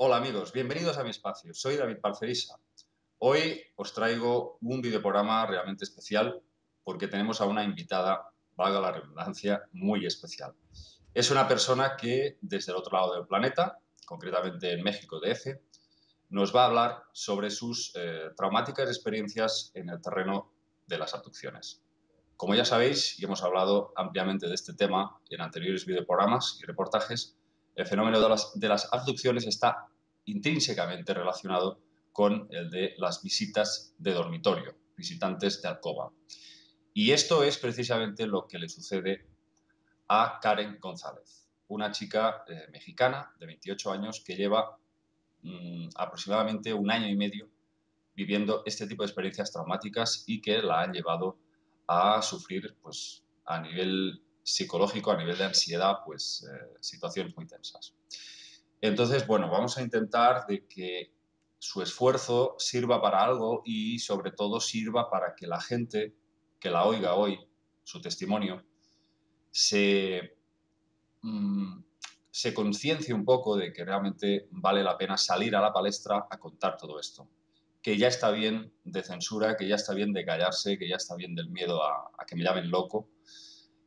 Hola amigos, bienvenidos a mi espacio. Soy David Parcerisa. Hoy os traigo un videoprograma realmente especial porque tenemos a una invitada, valga la redundancia, muy especial. Es una persona que desde el otro lado del planeta, concretamente en México DF, nos va a hablar sobre sus traumáticas experiencias en el terreno de las abducciones. Como ya sabéis, y hemos hablado ampliamente de este tema en anteriores videoprogramas y reportajes, el fenómeno de las abducciones está intrínsecamente relacionado con el de las visitas de dormitorio, visitantes de alcoba. Y esto es precisamente lo que le sucede a Karen González, una chica mexicana de 28 años que lleva aproximadamente un año y medio viviendo este tipo de experiencias traumáticas y que la han llevado a sufrir, pues, a nivel psicológico, a nivel de ansiedad, pues, situaciones muy tensas. Entonces, bueno, vamos a intentar de que su esfuerzo sirva para algo y, sobre todo, sirva para que la gente que la oiga hoy, su testimonio, se, mm, se conciencie un poco de que realmente vale la pena salir a la palestra a contar todo esto. Que ya está bien de censura, que ya está bien de callarse, que ya está bien del miedo a que me llamen loco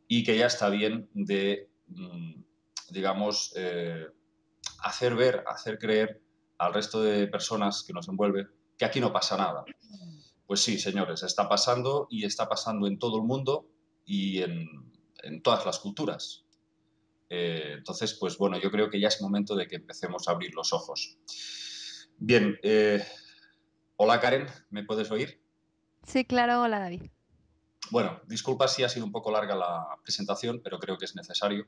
y que ya está bien de, digamos, hacer ver, hacer creer al resto de personas que nos envuelve que aquí no pasa nada. Pues sí, señores, está pasando y está pasando en todo el mundo y en todas las culturas. Entonces, pues bueno, yo creo que ya es momento de que empecemos a abrir los ojos. Bien, hola Karen, ¿me puedes oír? Sí, claro, hola David. Bueno, disculpa si ha sido un poco larga la presentación, pero creo que es necesario.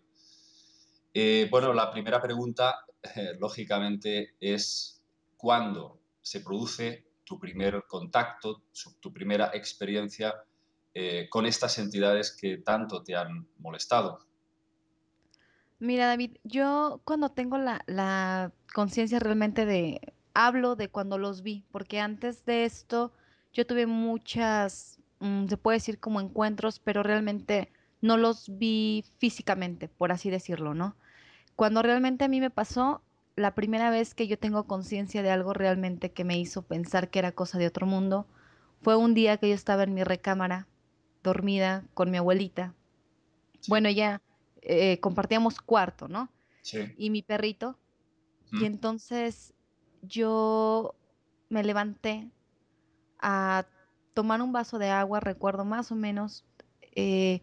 Bueno, la primera pregunta, lógicamente, es ¿cuándo se produce tu primer contacto, tu primera experiencia con estas entidades que tanto te han molestado? Mira, David, yo cuando tengo la conciencia realmente hablo de cuando los vi, porque antes de esto yo tuve muchas, se puede decir como encuentros, pero realmente no los vi físicamente, por así decirlo, ¿no? Cuando realmente a mí me pasó, la primera vez que yo tengo conciencia de algo realmente que me hizo pensar que era cosa de otro mundo, fue un día que yo estaba en mi recámara, dormida con mi abuelita. Sí, Bueno, ya compartíamos cuarto, ¿no? sí. Y mi perrito. Y ¿Mm? entonces yo me levanté a tomar un vaso de agua, recuerdo más o menos. eh,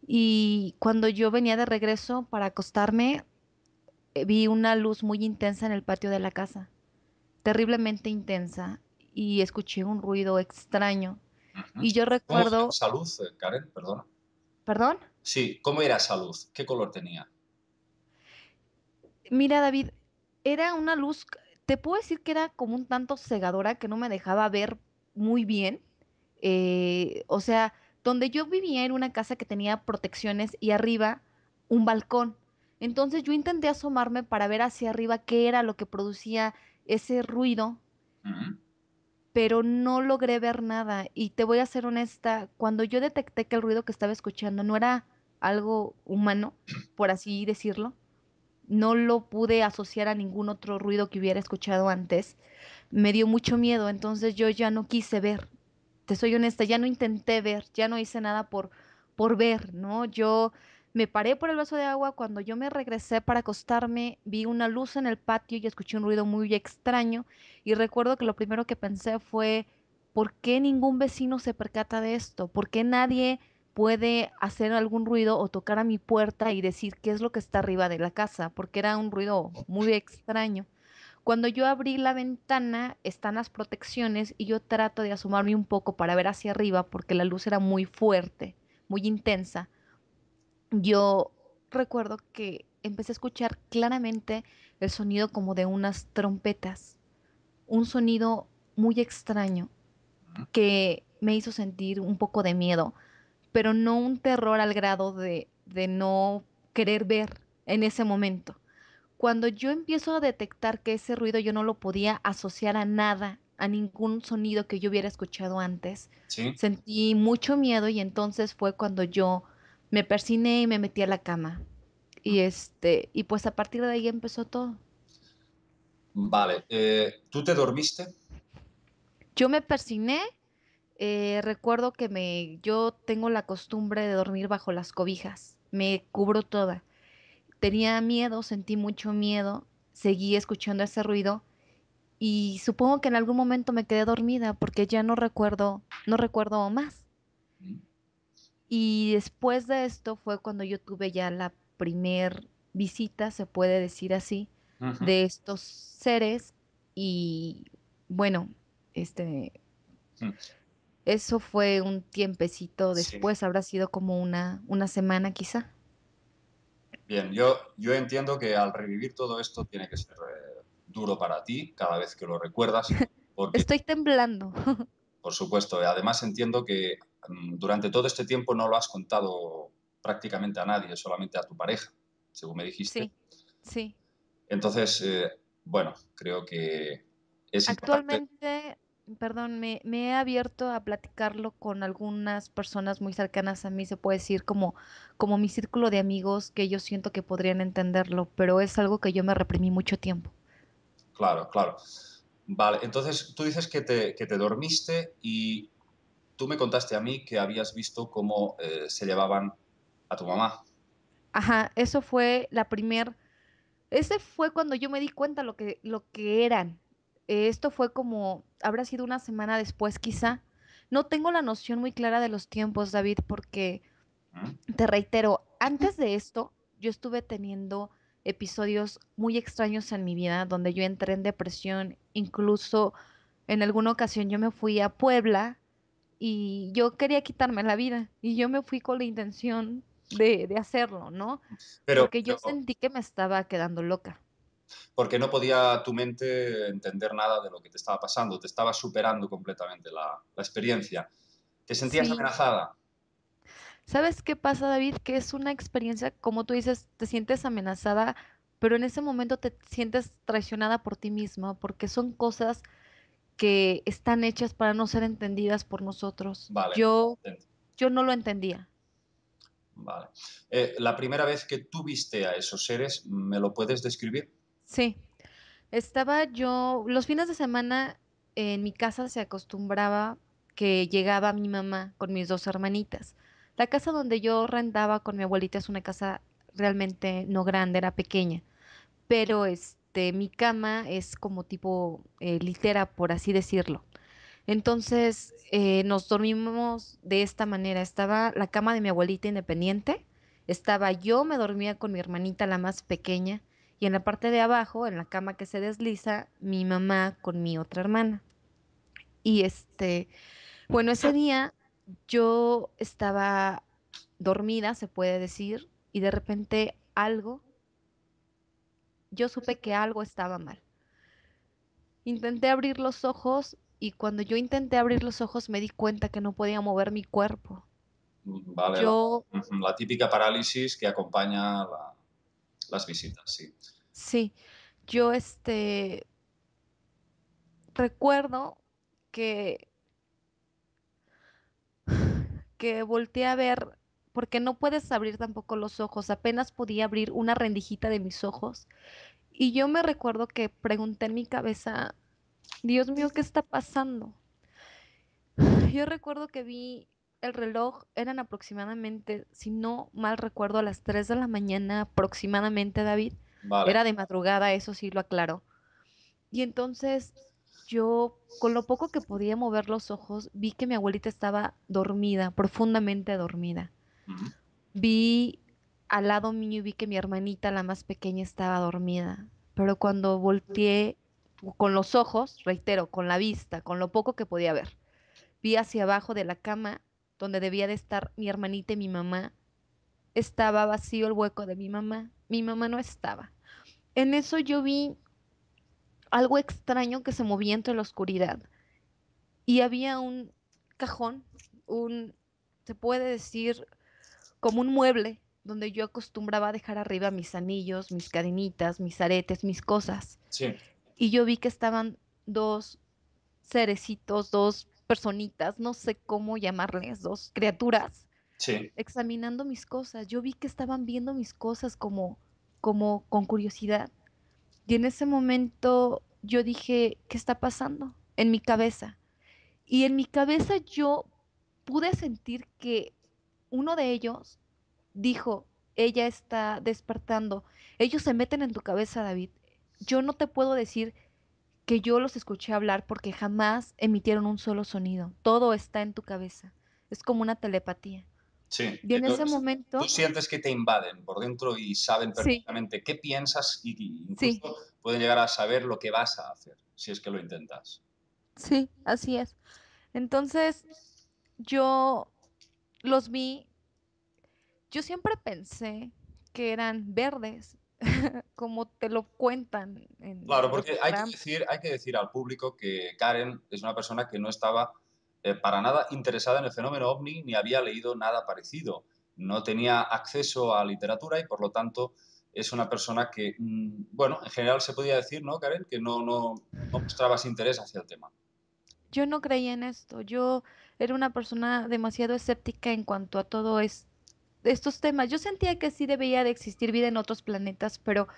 y cuando yo venía de regreso para acostarme, vi una luz muy intensa en el patio de la casa, terriblemente intensa, y escuché un ruido extraño. Ujú. Y yo ¿Cómo era recuerdo, esa luz, Karen? Perdona. perdón, Sí, ¿cómo era esa luz? ¿Qué color tenía? mira, David, era una luz, te puedo decir que era como un tanto cegadora que no me dejaba ver muy bien. O sea, donde yo vivía era una casa que tenía protecciones y arriba un balcón. Entonces yo intenté asomarme para ver hacia arriba qué era lo que producía ese ruido, Ujú. pero no logré ver nada. Y te voy a ser honesta, cuando yo detecté que el ruido que estaba escuchando no era algo humano, por así decirlo, no lo pude asociar a ningún otro ruido que hubiera escuchado antes. Me dio mucho miedo, entonces yo ya no quise ver. Te soy honesta, ya no intenté ver, ya no hice nada por ver, ¿no? Yo me paré por el vaso de agua, cuando yo me regresé para acostarme, vi una luz en el patio y escuché un ruido muy extraño y recuerdo que lo primero que pensé fue, ¿por qué ningún vecino se percata de esto? ¿Por qué nadie puede hacer algún ruido o tocar a mi puerta y decir qué es lo que está arriba de la casa? Porque era un ruido muy extraño. Cuando yo abrí la ventana, están las protecciones y yo trato de asomarme un poco para ver hacia arriba porque la luz era muy fuerte, muy intensa. Yo recuerdo que empecé a escuchar claramente el sonido como de unas trompetas, un sonido muy extraño Ujú. que me hizo sentir un poco de miedo, pero no un terror al grado de no querer ver en ese momento. Cuando yo empiezo a detectar que ese ruido yo no lo podía asociar a nada, a ningún sonido que yo hubiera escuchado antes, Sí. sentí mucho miedo y entonces fue cuando yo me persiné y me metí a la cama. Y pues a partir de ahí empezó todo. Vale, ¿tú te dormiste? Yo me persigné, recuerdo que yo tengo la costumbre de dormir bajo las cobijas, me cubro toda. Tenía miedo, sentí mucho miedo, seguí escuchando ese ruido y supongo que en algún momento me quedé dormida porque ya no recuerdo más. Mm. Y después de esto fue cuando yo tuve ya la primer visita, se puede decir así, Ujú. de estos seres y bueno, este, Mm. eso fue un tiempecito Sí. después, habrá sido como una semana quizá. Bien, yo entiendo que al revivir todo esto tiene que ser duro para ti cada vez que lo recuerdas, porque, Estoy temblando. por supuesto, además entiendo que durante todo este tiempo no lo has contado prácticamente a nadie, solamente a tu pareja, según me dijiste. Sí, sí. Entonces, bueno, creo que es importante. Actualmente, perdón, me he abierto a platicarlo con algunas personas muy cercanas a mí, se puede decir como mi círculo de amigos, que yo siento que podrían entenderlo, pero es algo que yo me reprimí mucho tiempo. Claro, claro. Vale, entonces tú dices que te dormiste y tú me contaste a mí que habías visto cómo se llevaban a tu mamá. Ajá, ese fue cuando yo me di cuenta lo que eran. Esto fue como, habrá sido una semana después quizá. No tengo la noción muy clara de los tiempos, David, porque ¿Mm? te reitero, antes de esto, yo estuve teniendo episodios muy extraños en mi vida donde yo entré en depresión, incluso en alguna ocasión yo me fui a Puebla y yo quería quitarme la vida y yo me fui con la intención de hacerlo, ¿no? Pero, Porque yo pero, sentí que me estaba quedando loca. porque no podía tu mente entender nada de lo que te estaba pasando, te estaba superando completamente la experiencia. ¿Te sentías Sí, amenazada? ¿sabes qué pasa, David? Que es una experiencia, como tú dices, te sientes amenazada, pero en ese momento te sientes traicionada por ti misma, porque son cosas que están hechas para no ser entendidas por nosotros. Vale, Yo no lo entendía. vale. La primera vez que tú viste a esos seres, ¿me lo puedes describir? Sí, estaba yo, los fines de semana en mi casa se acostumbraba que llegaba mi mamá con mis dos hermanitas. La casa donde yo rentaba con mi abuelita es una casa realmente no grande, era pequeña, pero mi cama es como tipo litera, por así decirlo. Entonces nos dormimos de esta manera. Estaba la cama de mi abuelita independiente, estaba yo, me dormía con mi hermanita la más pequeña, y en la parte de abajo, en la cama que se desliza, mi mamá con mi otra hermana. Y bueno, ese día yo estaba dormida, se puede decir, y de repente yo supe que algo estaba mal. Intenté abrir los ojos y cuando yo intenté abrir los ojos me di cuenta que no podía mover mi cuerpo. Vale, Yo, la típica parálisis que acompaña las visitas, sí. sí, yo recuerdo que, que volteé a ver, porque no puedes abrir tampoco los ojos, apenas podía abrir una rendijita de mis ojos. Y yo me recuerdo que pregunté en mi cabeza, Dios mío, ¿qué está pasando? Yo recuerdo que vi el reloj, eran aproximadamente, si no mal recuerdo, a las 3 de la mañana aproximadamente, David. Vale. Era de madrugada, eso sí lo aclaro. Y entonces yo, con lo poco que podía mover los ojos, vi que mi abuelita estaba dormida, profundamente dormida. Ujú. Vi al lado mío y vi que mi hermanita, la más pequeña, estaba dormida. Pero cuando volteé con los ojos, reitero, con la vista, con lo poco que podía ver, vi hacia abajo de la cama donde debía de estar mi hermanita y mi mamá. Estaba vacío el hueco de mi mamá. Mi mamá no estaba. En eso yo vi algo extraño que se movía entre la oscuridad y había un cajón, un, se puede decir, como un mueble donde yo acostumbraba a dejar arriba mis anillos, mis cadenitas, mis aretes, mis cosas. Sí, Y yo vi que estaban dos cerecitos, dos personitas, no sé cómo llamarles, dos criaturas, sí. examinando mis cosas. Yo vi que estaban viendo mis cosas como con curiosidad. Y en ese momento yo dije, ¿qué está pasando? En mi cabeza. Y en mi cabeza yo pude sentir que uno de ellos dijo, ella está despertando. Ellos se meten en tu cabeza, David. Yo no te puedo decir que yo los escuché hablar porque jamás emitieron un solo sonido. Todo está en tu cabeza. Es como una telepatía. Sí, Y en ese tú momento, sientes que te invaden por dentro y saben sí, perfectamente qué piensas y incluso sí, pueden llegar a saber lo que vas a hacer, si es que lo intentas. sí, así es. Entonces, yo los vi, yo siempre pensé que eran verdes, como te lo cuentan en Claro, los porque programas. hay que decir al público que Karen es una persona que no estaba para nada interesada en el fenómeno ovni ni había leído nada parecido. No tenía acceso a literatura y por lo tanto es una persona que, bueno, en general se podía decir, ¿no, Karen? Que no mostrabas interés hacia el tema. Yo no creía en esto. Yo era una persona demasiado escéptica en cuanto a todo estos temas. Yo sentía que sí debía de existir vida en otros planetas, pero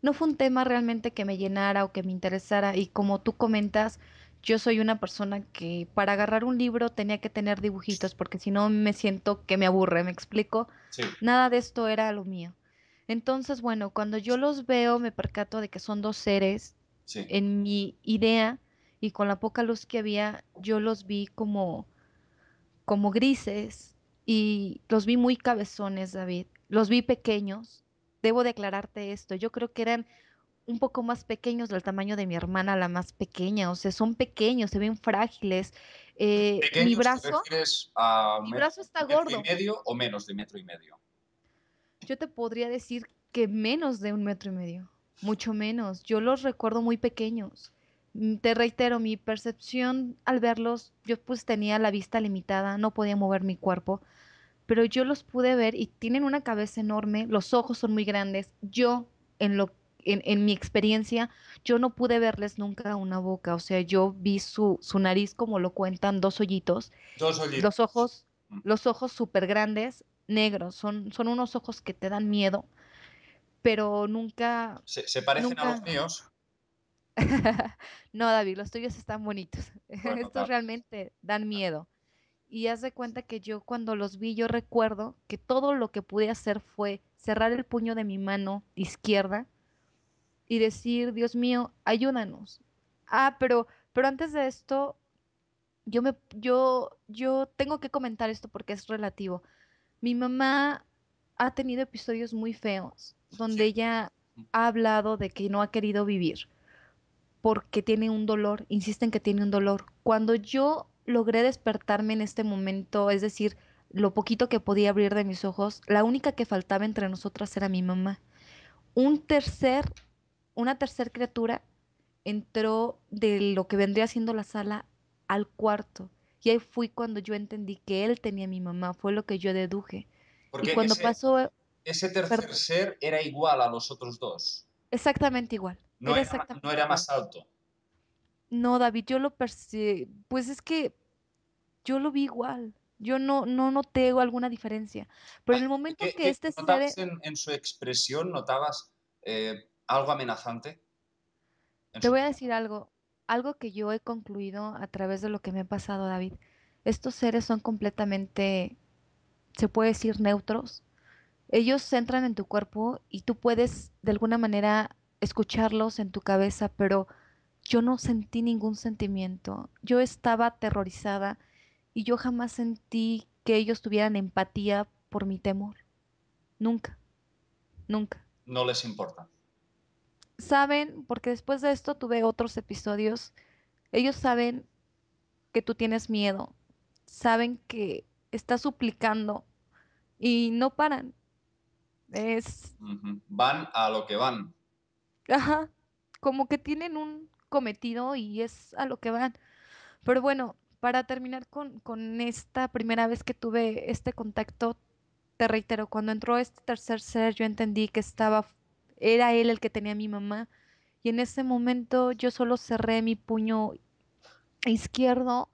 no fue un tema realmente que me llenara o que me interesara. Y como tú comentas, yo soy una persona que para agarrar un libro tenía que tener dibujitos, porque si no me siento que me aburre, ¿me explico? Sí, Nada de esto era lo mío. Entonces, bueno, cuando yo los veo, me percato de que son dos seres. sí. En mi idea y con la poca luz que había, yo los vi como grises y los vi muy cabezones, David. Los vi pequeños. Debo declararte esto. Yo creo que eran un poco más pequeños del tamaño de mi hermana, la más pequeña. O sea, son pequeños, se ven frágiles. Mi ¿Pequeños te brazo, refieres a mi brazo está metro y gordo. medio o menos de metro y medio? Yo te podría decir que menos de 1,5 metros, mucho menos. Yo los recuerdo muy pequeños. Te reitero, mi percepción al verlos, yo pues tenía la vista limitada, no podía mover mi cuerpo, pero yo los pude ver y tienen una cabeza enorme, los ojos son muy grandes. Yo, en mi experiencia, yo no pude verles nunca una boca, o sea, yo vi su nariz, como lo cuentan, dos hoyitos, Dos los hoyitos. ojos, los ojos súper grandes, negros, son unos ojos que te dan miedo, pero nunca, Se parecen a los nunca. míos? No, David, los tuyos están bonitos. Bueno, Estos realmente dan miedo. Y haz de cuenta que yo cuando los vi, yo recuerdo que todo lo que pude hacer fue cerrar el puño de mi mano izquierda y decir, Dios mío, ayúdanos. Pero antes de esto, yo tengo que comentar esto porque es relativo. Mi mamá ha tenido episodios muy feos sí. donde ella ha hablado de que no ha querido vivir porque tiene un dolor, insiste en que tiene un dolor. Cuando yo logré despertarme en este momento, es decir, lo poquito que podía abrir de mis ojos, la única que faltaba entre nosotras era mi mamá. Un tercer, una tercer criatura entró de lo que vendría siendo la sala al cuarto. Y ahí fui cuando yo entendí que él tenía a mi mamá, fue lo que yo deduje. Y Porque cuando pasó, ese tercer perdón, ser era igual a los otros dos. exactamente igual, era No exactamente era igual. más alto. No, David, yo lo percibí, pues es que yo lo vi igual. Yo no noté alguna diferencia. Pero en el momento que este ser, ¿Notabas en su expresión, notabas algo amenazante en te su voy a cara? decir algo que yo he concluido a través de lo que me ha pasado, David. Estos seres son completamente, se puede decir, neutros. Ellos entran en tu cuerpo y tú puedes de alguna manera escucharlos en tu cabeza, pero yo no sentí ningún sentimiento. Yo estaba aterrorizada y yo jamás sentí que ellos tuvieran empatía por mi temor. Nunca, nunca. No les importa. Saben, porque después de esto tuve otros episodios, ellos saben que tú tienes miedo, saben que estás suplicando y no paran. Es, Ujú. Van a lo que van. ajá, como que tienen un cometido y es a lo que van. Pero bueno, para terminar con esta primera vez que tuve este contacto, te reitero, cuando entró este tercer ser, yo entendí que era él el que tenía a mi mamá. Y en ese momento yo solo cerré mi puño izquierdo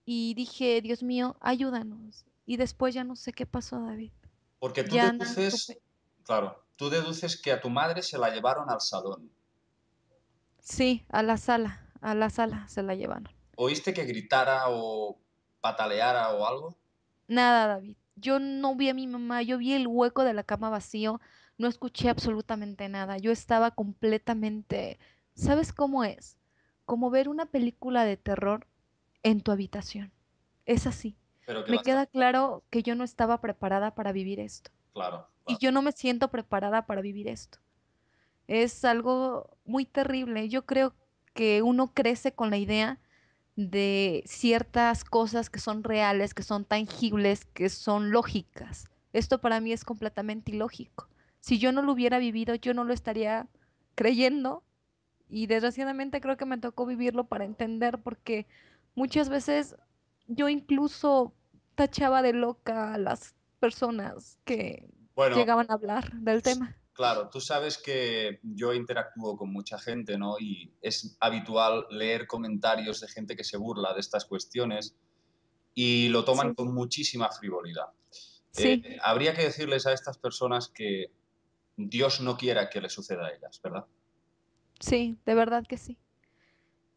y dije, Dios mío, ayúdanos. Y después ya no sé qué pasó, David. Porque tú Ya no supe. deduces, claro, tú deduces que a tu madre se la llevaron al salón. Sí, a la sala se la llevaron. ¿Oíste que gritara o pataleara o algo? Nada, David. Yo no vi a mi mamá, yo vi el hueco de la cama vacío, no escuché absolutamente nada. Yo estaba completamente... ¿Sabes cómo es? Como ver una película de terror en tu habitación. Es así. Pero que Me bastante queda claro que yo no estaba preparada para vivir esto. claro, Y claro. yo no me siento preparada para vivir esto. Es algo muy terrible. Yo creo que uno crece con la idea de ciertas cosas que son reales, que son tangibles, que son lógicas. Esto para mí es completamente ilógico. Si yo no lo hubiera vivido, yo no lo estaría creyendo y desgraciadamente creo que me tocó vivirlo para entender porque muchas veces yo incluso tachaba de loca a las personas que Bueno, llegaban a hablar del tema. claro, tú sabes que yo interactúo con mucha gente, ¿no? Y es habitual leer comentarios de gente que se burla de estas cuestiones y lo toman Sí, con muchísima frivolidad. sí, Habría que decirles a estas personas que Dios no quiera que les suceda a ellas, ¿verdad? sí, de verdad que sí,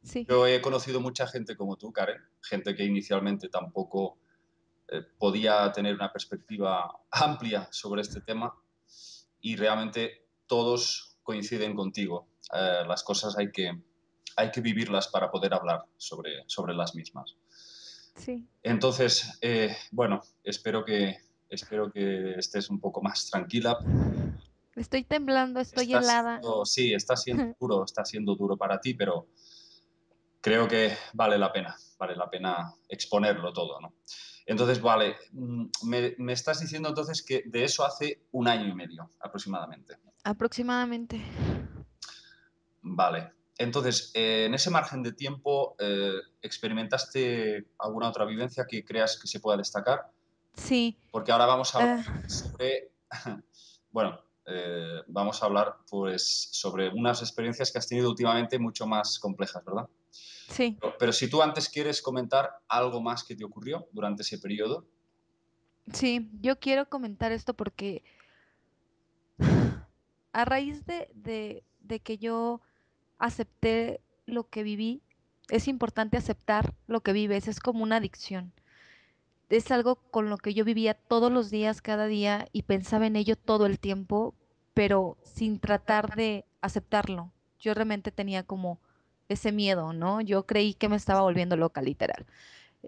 sí, Yo he conocido mucha gente como tú, Karen, gente que inicialmente tampoco podía tener una perspectiva amplia sobre este tema y realmente todos coinciden contigo. Las cosas hay que vivirlas para poder hablar sobre las mismas. sí. Entonces, bueno, espero que estés un poco más tranquila. Estoy temblando, estoy helada. Sí, está siendo duro para ti, pero creo que vale la pena exponerlo todo, ¿no? Entonces, vale, me estás diciendo entonces que de eso hace un año y medio aproximadamente. Aproximadamente. Vale. Entonces, en ese margen de tiempo, ¿experimentaste alguna otra vivencia que creas que se pueda destacar? Sí. Porque ahora vamos a hablar eh, sobre, bueno, vamos a hablar pues sobre unas experiencias que has tenido últimamente mucho más complejas, ¿verdad? sí, Pero si tú antes quieres comentar algo más que te ocurrió durante ese periodo. sí. Yo quiero comentar esto porque a raíz de que yo acepté lo que viví, es importante aceptar lo que vives. Es como una adicción. Es algo con lo que yo vivía todos los días, cada día, y pensaba en ello todo el tiempo, pero sin tratar de aceptarlo. Yo realmente tenía como ese miedo, ¿no? Yo creí que me estaba volviendo loca, literal.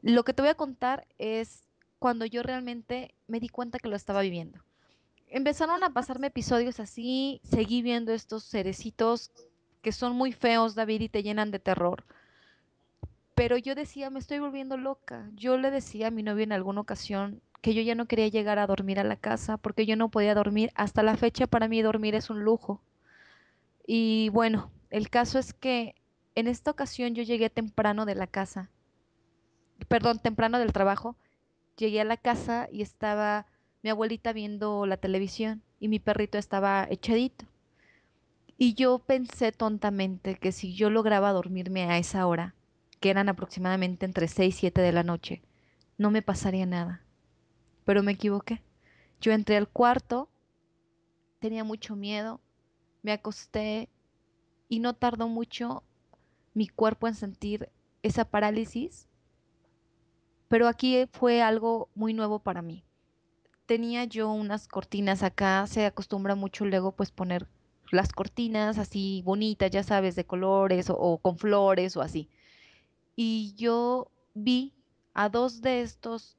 Lo que te voy a contar es cuando yo realmente me di cuenta que lo estaba viviendo. Empezaron a pasarme episodios así, seguí viendo estos cerecitos que son muy feos, David, y te llenan de terror. Pero yo decía, me estoy volviendo loca. Yo le decía a mi novio en alguna ocasión que yo ya no quería llegar a dormir a la casa porque yo no podía dormir. Hasta la fecha para mí dormir es un lujo. Y bueno, el caso es que en esta ocasión yo llegué temprano de la casa, perdón, temprano del trabajo. Llegué a la casa y estaba mi abuelita viendo la televisión y mi perrito estaba echadito. Y yo pensé tontamente que si yo lograba dormirme a esa hora, que eran aproximadamente entre 6 y 7 de la noche, no me pasaría nada. Pero me equivoqué. Yo entré al cuarto, tenía mucho miedo, me acosté y no tardó mucho mi cuerpo en sentir esa parálisis, pero aquí fue algo muy nuevo para mí. Tenía yo unas cortinas acá, se acostumbra mucho luego pues poner las cortinas así bonitas, ya sabes, de colores o con flores o así. Y yo vi a dos de estos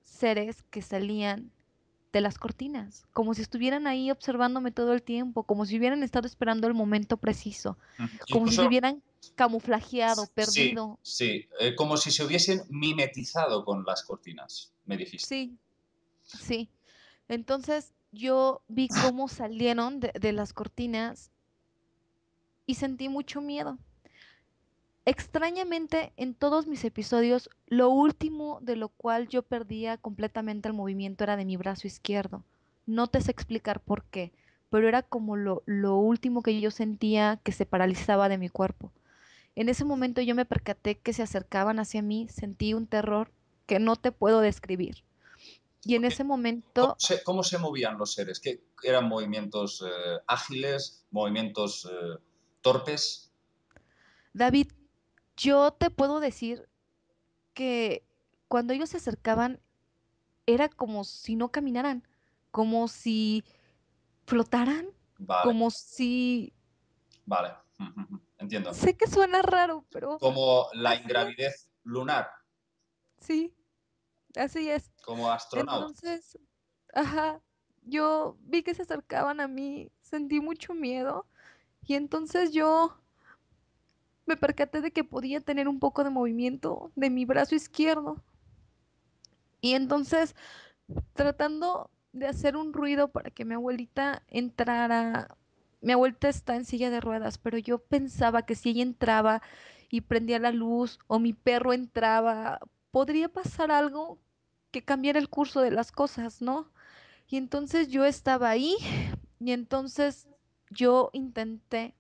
seres que salían de las cortinas, como si estuvieran ahí observándome todo el tiempo, como si hubieran estado esperando el momento preciso, como si se Incluso, hubieran camuflajeado, sí, perdido. sí, como si se hubiesen mimetizado con las cortinas, me dijiste. Sí, sí. Entonces yo vi cómo salieron de las cortinas y sentí mucho miedo. Extrañamente, en todos mis episodios, lo último de lo cual yo perdía completamente el movimiento era de mi brazo izquierdo. No te sé explicar por qué, pero era como lo último que yo sentía que se paralizaba de mi cuerpo. En ese momento yo me percaté que se acercaban hacia mí, sentí un terror que no te puedo describir. Y en ese momento, Cómo se movían los seres? ¿Qué eran movimientos ágiles, movimientos torpes? David, yo te puedo decir que cuando ellos se acercaban era como si no caminaran, como si flotaran, Vale, como si... vale. Entiendo. Sé que suena raro, pero Como la así es. ingravidez lunar, Sí, así es. como astronauta. Entonces, ajá, yo vi que se acercaban a mí, sentí mucho miedo y entonces yo me percaté de que podía tener un poco de movimiento de mi brazo izquierdo. Y entonces, tratando de hacer un ruido para que mi abuelita entrara, mi abuelita está en silla de ruedas, pero yo pensaba que si ella entraba y prendía la luz o mi perro entraba, podría pasar algo que cambiara el curso de las cosas, ¿no? Y entonces yo estaba ahí y entonces yo intenté,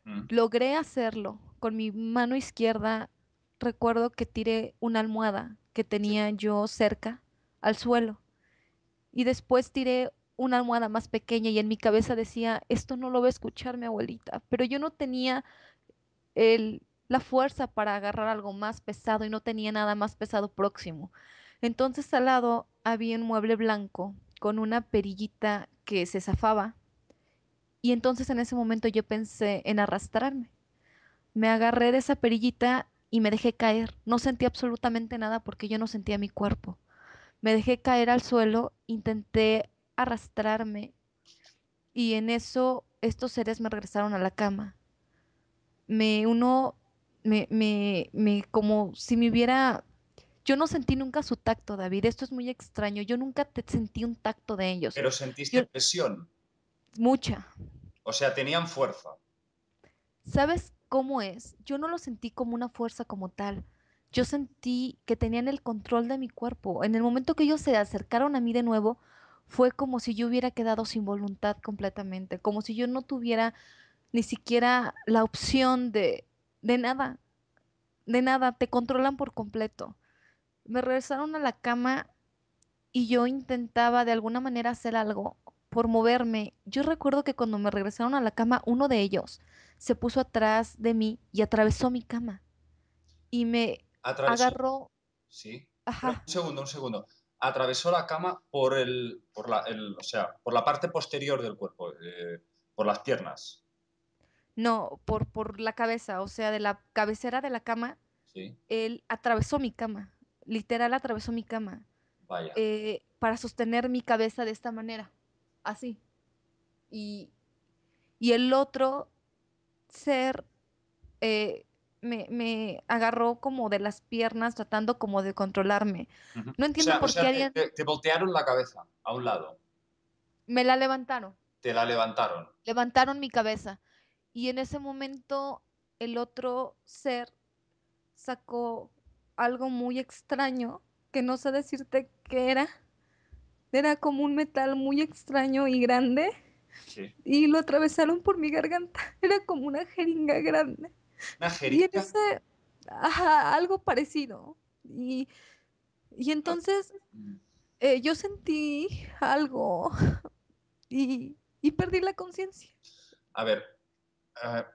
Mm, logré hacerlo con mi mano izquierda. Recuerdo que tiré una almohada que sí. tenía yo cerca al suelo y después tiré una almohada más pequeña y en mi cabeza decía, esto no lo va a escuchar mi abuelita, pero yo no tenía la fuerza para agarrar algo más pesado y no tenía nada más pesado próximo. Entonces al lado había un mueble blanco con una perillita que se zafaba y entonces en ese momento yo pensé en arrastrarme. Me agarré de esa perillita y me dejé caer. No sentí absolutamente nada porque yo no sentía mi cuerpo. Me dejé caer al suelo, intenté arrastrarme y en eso estos seres me regresaron a la cama. Uno, como si me hubiera, yo no sentí nunca su tacto, David, esto es muy extraño, yo nunca sentí un tacto de ellos. Pero sentiste Yo, presión, mucha. o sea, tenían fuerza. ¿Sabes cómo es? Yo no lo sentí como una fuerza como tal. Yo sentí que tenían el control de mi cuerpo. En el momento que ellos se acercaron a mí de nuevo, fue como si yo hubiera quedado sin voluntad completamente, como si yo no tuviera ni siquiera la opción de nada, de nada, te controlan por completo. Me regresaron a la cama y yo intentaba de alguna manera hacer algo por moverme. Yo recuerdo que cuando me regresaron a la cama, uno de ellos se puso atrás de mí y atravesó mi cama y me Atravesó, agarró, sí. Pero ajá, un segundo. Atravesó la cama por o sea, por la parte posterior del cuerpo, por las piernas. no, por la cabeza, o sea, de la cabecera de la cama, Sí. él atravesó mi cama, literal atravesó mi cama, Vaya. para sostener mi cabeza de esta manera, así. Y, y el otro ser eh, me agarró como de las piernas tratando como de controlarme. Ujú. No entiendo O por qué sea, harían, te voltearon la cabeza a un lado, me la levantaron, te la levantaron. levantaron mi cabeza y en ese momento el otro ser sacó algo muy extraño que no sé decirte qué era. Era como un metal muy extraño y grande Sí. y lo atravesaron por mi garganta. Era como una jeringa grande. Una Y en jeringa. ese, ajá, algo parecido. Y entonces yo sentí algo y perdí la conciencia. A ver, eh,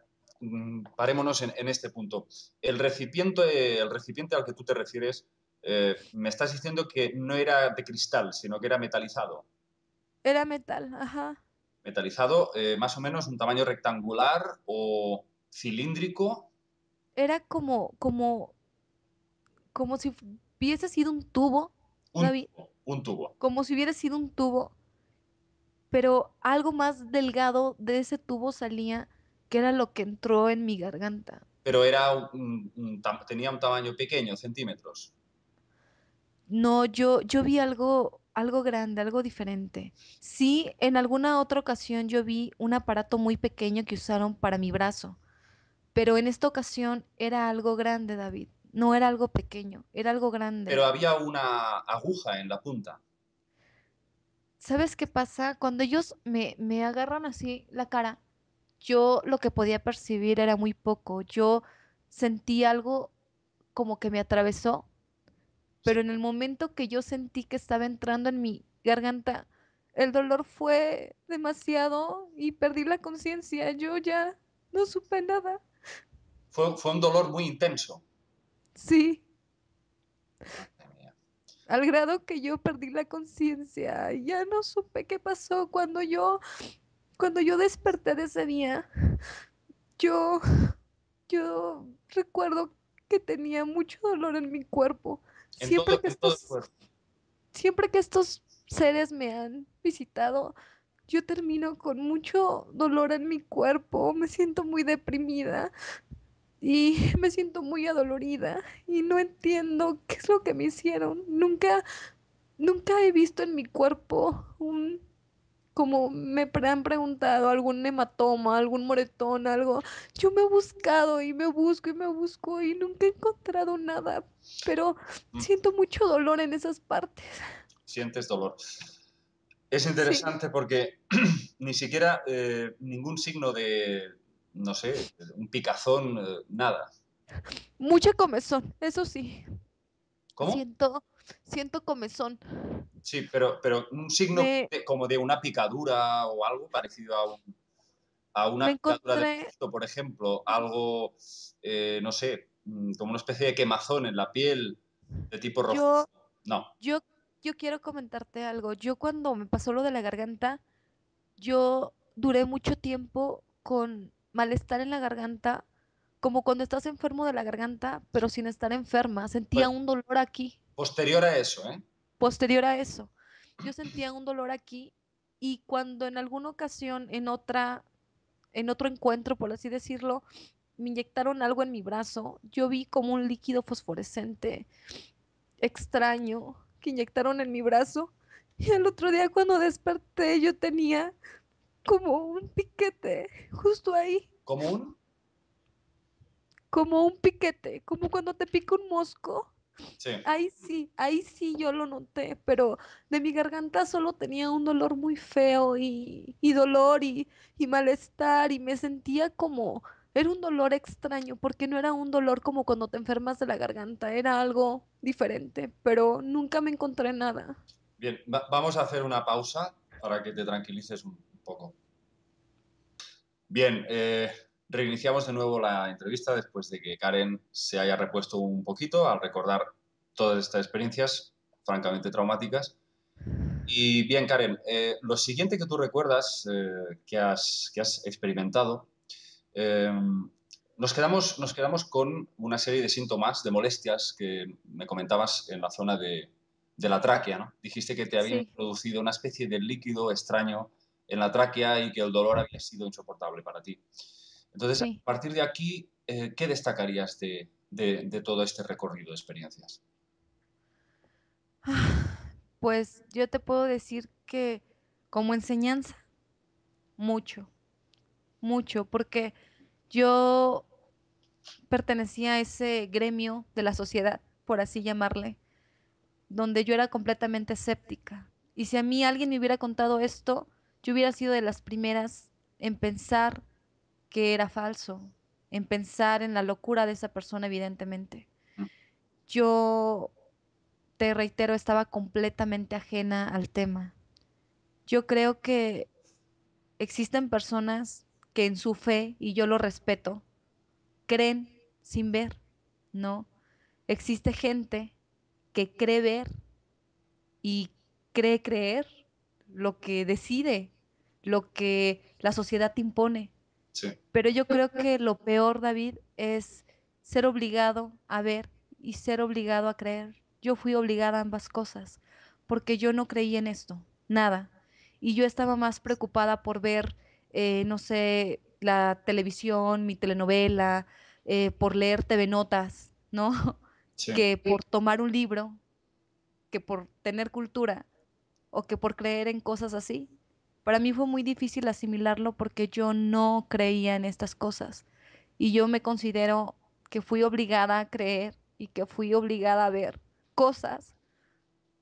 parémonos en este punto. El recipiente al que tú te refieres, me estás diciendo que no era de cristal, sino que era metalizado. Era metal, ajá. Metalizado, más o menos un tamaño rectangular o cilíndrico, Era como si hubiese sido un tubo, David, un tubo. como si hubiera sido un tubo, pero algo más delgado de ese tubo salía, que era lo que entró en mi garganta. Pero era tenía un tamaño pequeño, centímetros. No, yo vi algo grande, algo diferente. Sí, en alguna otra ocasión yo vi un aparato muy pequeño que usaron para mi brazo, pero en esta ocasión era algo grande, David. No era algo pequeño, era algo grande. Pero había una aguja en la punta. ¿Sabes qué pasa? Cuando ellos me agarran así la cara, yo lo que podía percibir era muy poco. Yo sentí algo como que me atravesó, pero en el momento que yo sentí que estaba entrando en mi garganta, el dolor fue demasiado y perdí la conciencia. Yo ya no supe nada. Fue un dolor muy intenso. Sí, Madre mía. al grado que yo perdí la conciencia. Ya no supe qué pasó cuando yo desperté de ese día. Yo, yo recuerdo que tenía mucho dolor en mi cuerpo. Siempre que En todo el estos, cuerpo. siempre que estos seres me han visitado, yo termino con mucho dolor en mi cuerpo. Me siento muy deprimida y me siento muy adolorida y no entiendo qué es lo que me hicieron. Nunca he visto en mi cuerpo como han preguntado, algún hematoma, algún moretón, algo. Yo me he buscado y me busco y me busco y nunca he encontrado nada, pero Mm, siento mucho dolor en esas partes. sientes dolor. Es Sí, interesante porque ni siquiera ningún signo de, no sé, un picazón, nada. mucha comezón, eso sí. ¿Cómo? Siento, siento comezón. Sí, pero un signo Me, como de una picadura o algo parecido a una me picadura de encontré, mosquito, por ejemplo, algo, no sé, como una especie de quemazón en la piel de tipo rojizo. yo, No, yo, yo quiero comentarte algo. Yo cuando me pasó lo de la garganta, yo duré mucho tiempo con malestar en la garganta, como cuando estás enfermo de la garganta, pero sin estar enferma. pues Sentía un dolor aquí, posterior a eso, ¿eh? posterior a eso. Yo sentía un dolor aquí y cuando en alguna ocasión, en otro encuentro, por así decirlo, me inyectaron algo en mi brazo, yo vi como un líquido fosforescente extraño que inyectaron en mi brazo. Y el otro día cuando desperté yo tenía como un piquete justo ahí, Común, como un piquete, como cuando te pica un mosco. sí. Ahí sí yo lo noté, pero de mi garganta solo tenía un dolor muy feo y dolor y malestar y me sentía como, era un dolor extraño porque no era un dolor como cuando te enfermas de la garganta, era algo diferente, pero nunca me encontré nada. Bien, vamos a hacer una pausa para que te tranquilices un poco. Bien, reiniciamos de nuevo la entrevista después de que Karen se haya repuesto un poquito al recordar todas estas experiencias francamente traumáticas. Y bien, Karen, lo siguiente que tú recuerdas que has experimentado, eh, nos quedamos con una serie de síntomas, de molestias que me comentabas en la zona de la tráquea, ¿no? Dijiste que te había Sí, introducido una especie de líquido extraño en la tráquea y que el dolor había sido insoportable para ti. Entonces, a sí. partir de aquí, ¿qué destacarías de todo este recorrido de experiencias? Pues yo te puedo decir que como enseñanza, mucho, mucho, porque yo pertenecía a ese gremio de la sociedad, por así llamarle, donde yo era completamente escéptica. Y si a mí alguien me hubiera contado esto, yo hubiera sido de las primeras en pensar que era falso, en pensar en la locura de esa persona, evidentemente. Yo, te reitero, estaba completamente ajena al tema. Yo creo que existen personas que en su fe, y yo lo respeto, creen sin ver, ¿no? Existe gente que cree ver y cree creer lo que decide, lo que la sociedad te impone. Sí, Pero yo creo que lo peor, David, es ser obligado a ver y ser obligado a creer. Yo fui obligada a ambas cosas, porque yo no creía en esto, nada. Y yo estaba más preocupada por ver, no sé, la televisión, mi telenovela, por leer TV Notas, ¿no? sí. Que por tomar un libro, que por tener cultura o que por creer en cosas así. Para mí fue muy difícil asimilarlo porque yo no creía en estas cosas y yo me considero que fui obligada a creer y que fui obligada a ver cosas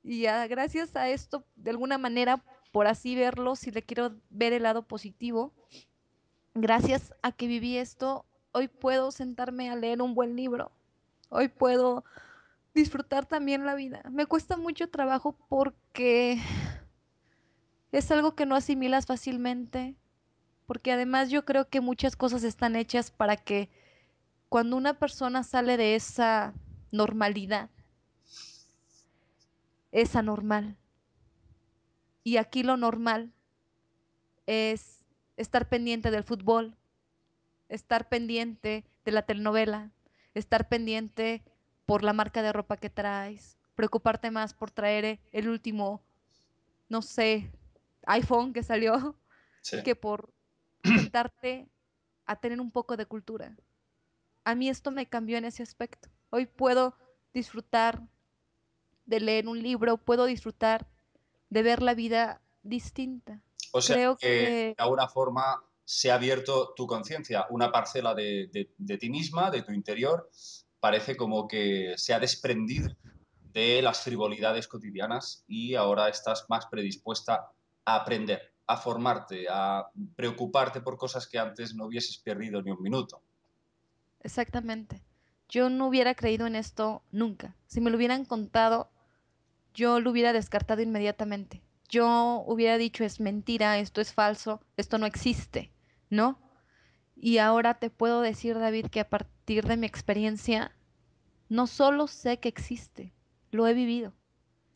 y gracias a esto, de alguna manera, por así verlo, si le quiero ver el lado positivo, gracias a que viví esto, hoy puedo sentarme a leer un buen libro, hoy puedo disfrutar también la vida. Me cuesta mucho trabajo porque es algo que no asimilas fácilmente, porque además yo creo que muchas cosas están hechas para que cuando una persona sale de esa normalidad, es anormal. Y aquí lo normal es estar pendiente del fútbol, estar pendiente de la telenovela, estar pendiente por la marca de ropa que traes, preocuparte más por traer el último, no sé, iPhone que salió, Sí. que por sentarte a tener un poco de cultura. A mí esto me cambió en ese aspecto. Hoy puedo disfrutar de leer un libro, puedo disfrutar de ver la vida distinta. O sea, Creo que de que alguna forma se ha abierto tu conciencia, una parcela de ti misma, de tu interior, parece como que se ha desprendido de las frivolidades cotidianas y ahora estás más predispuesta a aprender, a formarte, a preocuparte por cosas que antes no hubieses perdido ni un minuto. exactamente. Yo no hubiera creído en esto nunca. Si me lo hubieran contado, yo lo hubiera descartado inmediatamente. Yo hubiera dicho, es mentira, esto es falso, esto no existe, ¿no? Y ahora te puedo decir, David, que a partir de mi experiencia, no solo sé que existe, lo he vivido.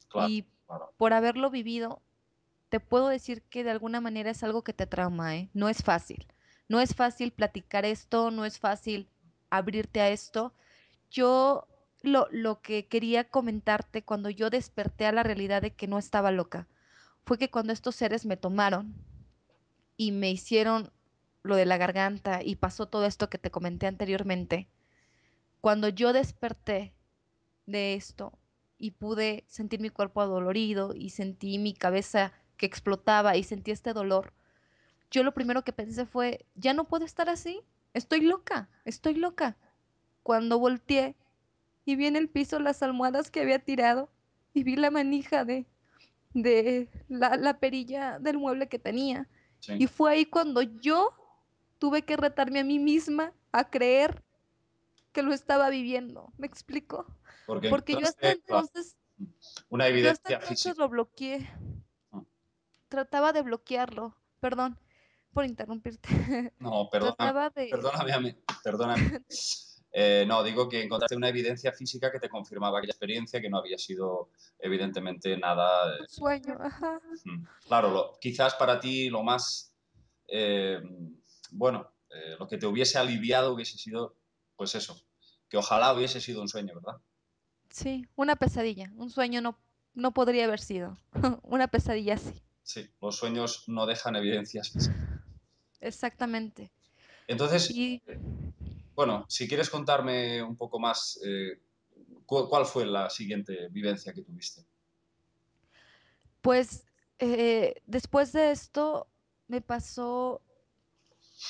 Claro, Y claro. por haberlo vivido, te puedo decir que de alguna manera es algo que te trauma, ¿eh? No es fácil. No es fácil platicar esto, no es fácil abrirte a esto. Yo lo que quería comentarte cuando yo desperté a la realidad de que no estaba loca fue que cuando estos seres me tomaron y me hicieron lo de la garganta y pasó todo esto que te comenté anteriormente, cuando yo desperté de esto y pude sentir mi cuerpo adolorido y sentí mi cabeza que explotaba y sentí este dolor, yo lo primero que pensé fue, ya no puedo estar así, estoy loca, estoy loca. Cuando volteé y vi en el piso las almohadas que había tirado y vi la manija de la perilla del mueble que tenía. Y Sí. fue ahí cuando yo tuve que retarme a mí misma a creer que lo estaba viviendo. ¿Me explico? Porque Porque encontraste, claro, una yo hasta evidencia entonces física. lo bloqueé, trataba de bloquearlo. Perdón por interrumpirte. No, perdóname, Trataba de perdóname a mí, perdóname. No, digo que encontraste una evidencia física que te confirmaba aquella experiencia, que no había sido evidentemente nada. un sueño, ajá. Claro, quizás para ti lo más, eh, bueno, lo que te hubiese aliviado hubiese sido, pues eso, que ojalá hubiese sido un sueño, ¿verdad? Sí, una pesadilla. Un sueño no, no podría haber sido. Una pesadilla sí. Sí, los sueños no dejan evidencias físicas. Exactamente. Entonces, Y bueno, si quieres contarme un poco más, ¿cuál fue la siguiente vivencia que tuviste? pues después de esto me pasó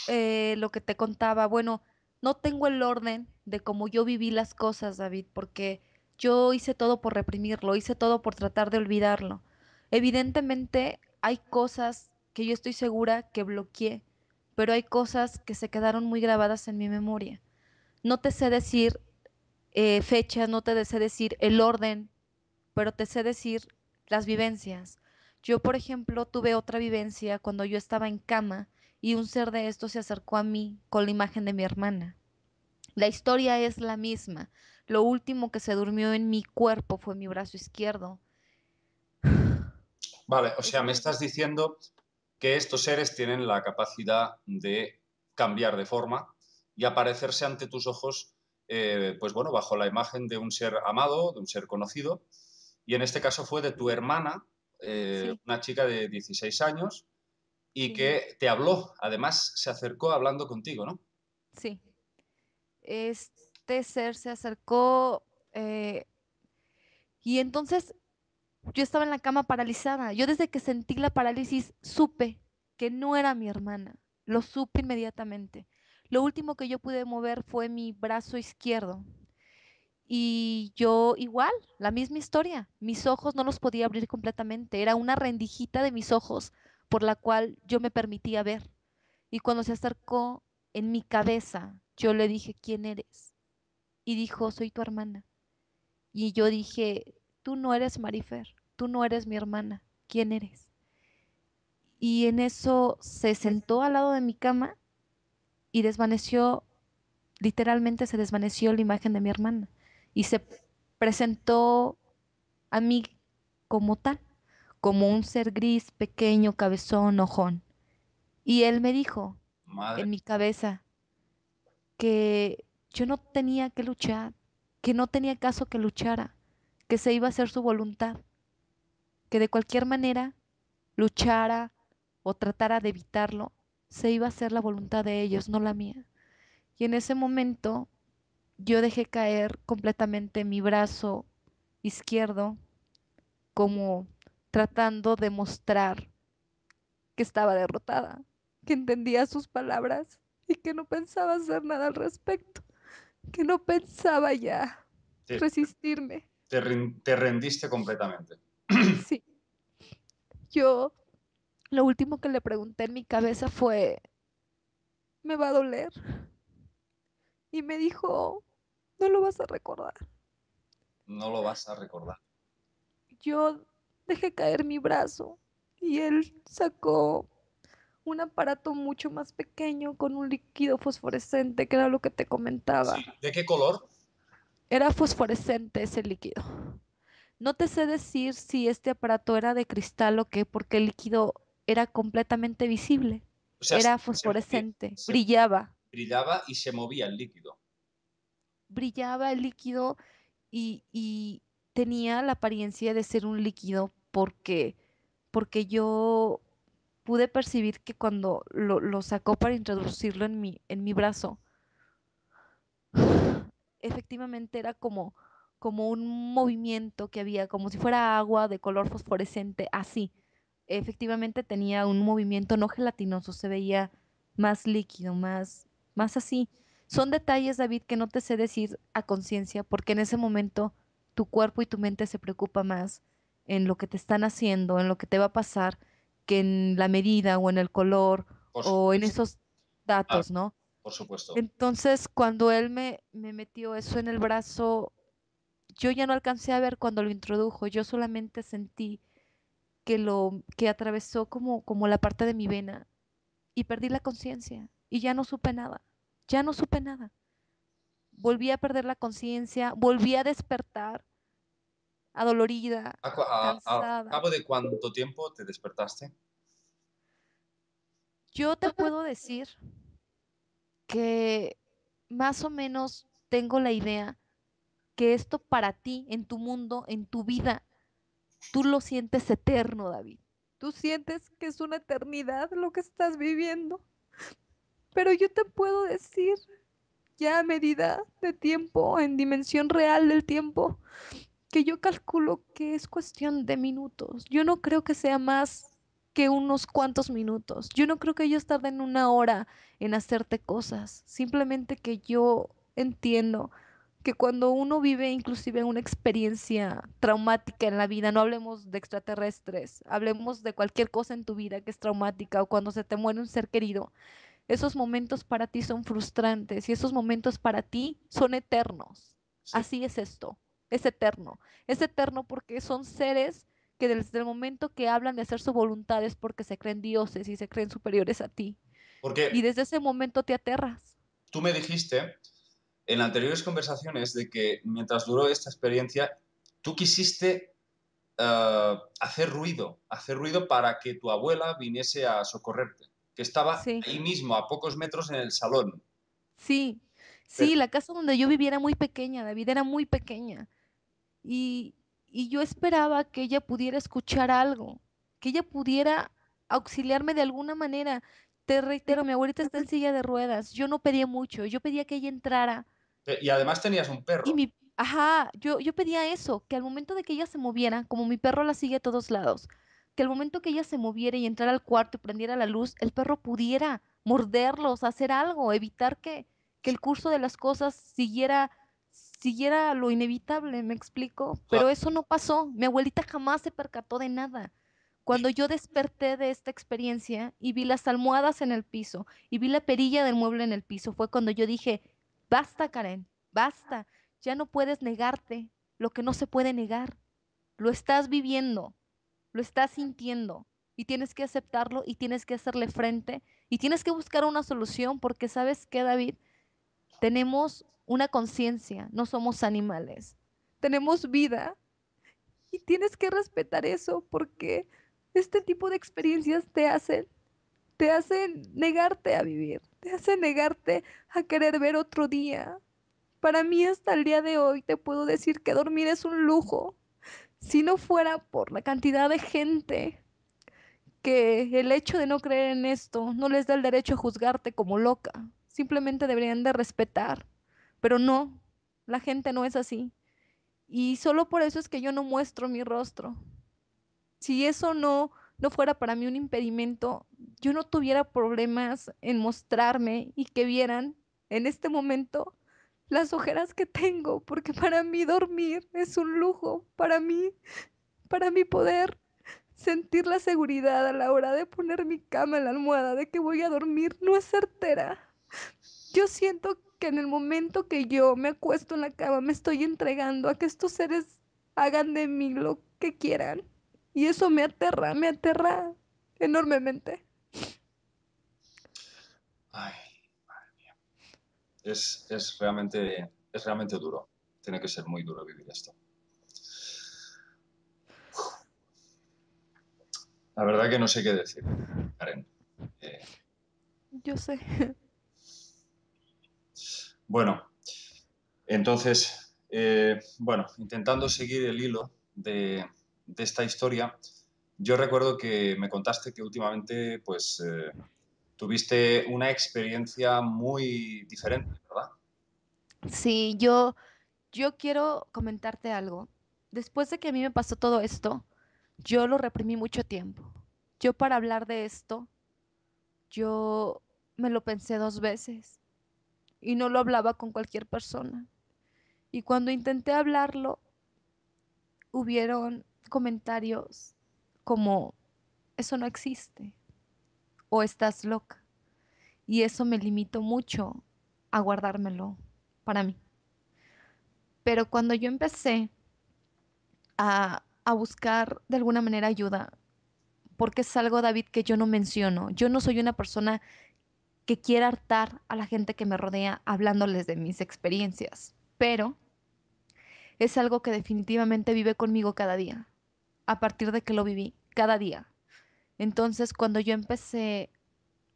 lo que te contaba. Bueno, no tengo el orden de cómo yo viví las cosas, David, porque yo hice todo por reprimirlo, hice todo por tratar de olvidarlo. Evidentemente hay cosas que yo estoy segura que bloqueé, pero hay cosas que se quedaron muy grabadas en mi memoria. No te sé decir fechas, no te sé decir el orden, pero te sé decir las vivencias. Yo, por ejemplo, tuve otra vivencia cuando yo estaba en cama y un ser de estos se acercó a mí con la imagen de mi hermana. La historia es la misma. Lo último que se durmió en mi cuerpo fue mi brazo izquierdo. Vale, o sea, me Este, estás diciendo que estos seres tienen la capacidad de cambiar de forma y aparecerse ante tus ojos, pues bueno, bajo la imagen de un ser amado, de un ser conocido, y en este caso fue de tu hermana, sí, una chica de 16 años, y sí, que te habló, además se acercó hablando contigo, ¿no? sí. Este ser se acercó eh, y entonces yo estaba en la cama paralizada. Yo desde que sentí la parálisis supe que no era mi hermana. Lo supe inmediatamente. Lo último que yo pude mover fue mi brazo izquierdo. Y yo igual, la misma historia. Mis ojos no los podía abrir completamente. Era una rendijita de mis ojos por la cual yo me permitía ver. Y cuando se acercó en mi cabeza, yo le dije, ¿quién eres? Y dijo, soy tu hermana. Y yo dije, tú no eres Marifer, tú no eres mi hermana, ¿quién eres? Y en eso se sentó al lado de mi cama y desvaneció literalmente se desvaneció la imagen de mi hermana y se presentó a mí como tal, como un ser gris, pequeño, cabezón, ojón. Y él me dijo Madre, en mi cabeza que yo no tenía que luchar, que no tenía caso que luchara, que se iba a hacer su voluntad, que de cualquier manera luchara o tratara de evitarlo, se iba a hacer la voluntad de ellos, no la mía. Y en ese momento yo dejé caer completamente mi brazo izquierdo, como tratando de mostrar que estaba derrotada, que entendía sus palabras y que no pensaba hacer nada al respecto, que no pensaba ya te, resistirme. te rendiste completamente. Sí, yo lo último que le pregunté en mi cabeza fue, ¿me va a doler? Y me dijo, no lo vas a recordar. No lo vas a recordar. Yo dejé caer mi brazo y él sacó un aparato mucho más pequeño con un líquido fosforescente, que era lo que te Sí. comentaba. ¿De qué color? Era fosforescente ese líquido. No te sé decir si este aparato era de cristal o qué, porque el líquido era completamente visible. O sea, Era se movía, fosforescente, brillaba, brillaba y se movía el líquido. brillaba el líquido y tenía la apariencia de ser un líquido porque yo pude percibir que cuando lo sacó para introducirlo en mi brazo, efectivamente era como un movimiento que había, como si fuera agua de color fosforescente, así. Efectivamente tenía un movimiento no gelatinoso, se veía más líquido, más así. Son detalles, David, que no te sé decir a conciencia, porque en ese momento tu cuerpo y tu mente se preocupa más en lo que te están haciendo, en lo que te va a pasar, que en la medida o en el color Por o en supuesto. esos Ah, datos, ¿no? por supuesto. Entonces, cuando él me metió eso en el brazo, yo ya no alcancé a ver cuando lo introdujo, yo solamente sentí que atravesó como la parte de mi vena y perdí la conciencia y ya no supe nada, ya no supe nada. Volví a perder la conciencia, volví a despertar, adolorida, ¿A cansada. cabo de cuánto tiempo te despertaste? Yo te puedo decir que más o menos tengo la idea que esto para ti, en tu mundo, en tu vida, tú lo sientes eterno, David. Tú sientes que es una eternidad lo que estás viviendo. Pero yo te puedo decir, ya a medida de tiempo, en dimensión real del tiempo, que yo calculo que es cuestión de minutos. Yo no creo que sea más que unos cuantos minutos. Yo no creo que ellos tarden una hora en hacerte cosas. Simplemente que yo entiendo que cuando uno vive inclusive una experiencia traumática en la vida, no hablemos de extraterrestres, hablemos de cualquier cosa en tu vida que es traumática o cuando se te muere un ser querido, esos momentos para ti son frustrantes y esos momentos para ti son eternos. Sí. Así es esto, es eterno. Es eterno porque son seres que desde el momento que hablan de hacer su voluntad es porque se creen dioses y se creen superiores a ti. Y Porque desde ese momento te aterras. tú me dijiste en anteriores conversaciones de que mientras duró esta experiencia, tú quisiste hacer ruido para que tu abuela viniese a socorrerte, que estaba Sí, ahí mismo, a pocos metros en el salón. sí, Pero, sí, la casa donde yo vivía era muy pequeña, David, era muy pequeña. Y, y yo esperaba que ella pudiera escuchar algo, que ella pudiera auxiliarme de alguna manera. Te reitero, mi abuelita está en silla de ruedas. Yo no pedía mucho, yo pedía que ella entrara y además tenías un y perro. ajá, yo pedía eso, que al momento de que ella se moviera, como mi perro la sigue a todos lados, que al momento que ella se moviera y entrara al cuarto y prendiera la luz, el perro pudiera morderlos, hacer algo, evitar que el curso de las cosas siguiera lo inevitable, ¿me explico? Pero Claro. eso no pasó. Mi abuelita jamás se percató de nada. Cuando yo desperté de esta experiencia y vi las almohadas en el piso y vi la perilla del mueble en el piso, fue cuando yo dije, basta, Karen, basta. Ya no puedes negarte lo que no se puede negar. Lo estás viviendo, lo estás sintiendo y tienes que aceptarlo y tienes que hacerle frente y tienes que buscar una solución porque ¿sabes qué, David? Tenemos una conciencia, no somos animales. Tenemos vida y tienes que respetar eso porque este tipo de experiencias te hacen negarte a vivir, te hacen negarte a querer ver otro día. Para mí hasta el día de hoy te puedo decir que dormir es un lujo. Si no fuera por la cantidad de gente que el hecho de no creer en esto no les da el derecho a juzgarte como loca. Simplemente deberían de respetar. Pero no, la gente no es así. Y solo por eso es que yo no muestro mi rostro. Si eso no fuera para mí un impedimento, yo no tuviera problemas en mostrarme y que vieran en este momento las ojeras que tengo, porque para mí dormir es un lujo, para mí poder sentir la seguridad a la hora de poner mi cama en la almohada de que voy a dormir no es certera. Yo siento que en el momento que yo me acuesto en la cama me estoy entregando a que estos seres hagan de mí lo que quieran. Y eso me aterra enormemente. Ay, es realmente duro. Tiene que ser muy duro vivir esto. La verdad que no sé qué decir, Karen. Eh, Yo sé. bueno, entonces, bueno, intentando seguir el hilo de esta historia, yo recuerdo que me contaste que últimamente, pues, tuviste una experiencia muy diferente, ¿verdad? Sí, yo quiero comentarte algo. Después de que a mí me pasó todo esto, yo lo reprimí mucho tiempo. Yo para hablar de esto, yo me lo pensé 2 veces y no lo hablaba con cualquier persona. Y cuando intenté hablarlo, hubieron comentarios como, eso no existe o estás loca. Y eso me limitó mucho a guardármelo para mí. Pero cuando yo empecé a buscar de alguna manera ayuda, porque es algo, David, que yo no menciono. Yo no soy una persona que quiera hartar a la gente que me rodea hablándoles de mis experiencias, pero es algo que definitivamente vive conmigo cada día, a partir de que lo viví, cada día. Entonces, cuando yo empecé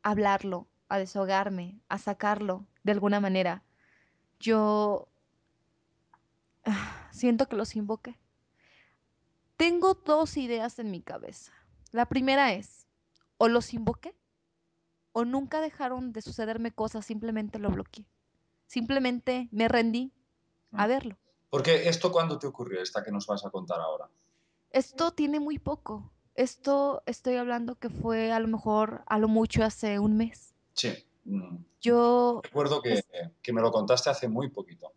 a hablarlo, a desahogarme, a sacarlo de alguna manera, yo siento que los invoqué. Tengo 2 ideas en mi cabeza. La primera es, o los invoqué o nunca dejaron de sucederme cosas, simplemente lo bloqueé. Simplemente me rendí a verlo. Porque esto, ¿cuándo te ocurrió, esta que nos vas a contar ahora? Esto tiene muy poco. Esto estoy hablando que fue a lo mejor, a lo mucho hace un mes. Sí. Yo, Recuerdo es- que me lo contaste hace muy poquito.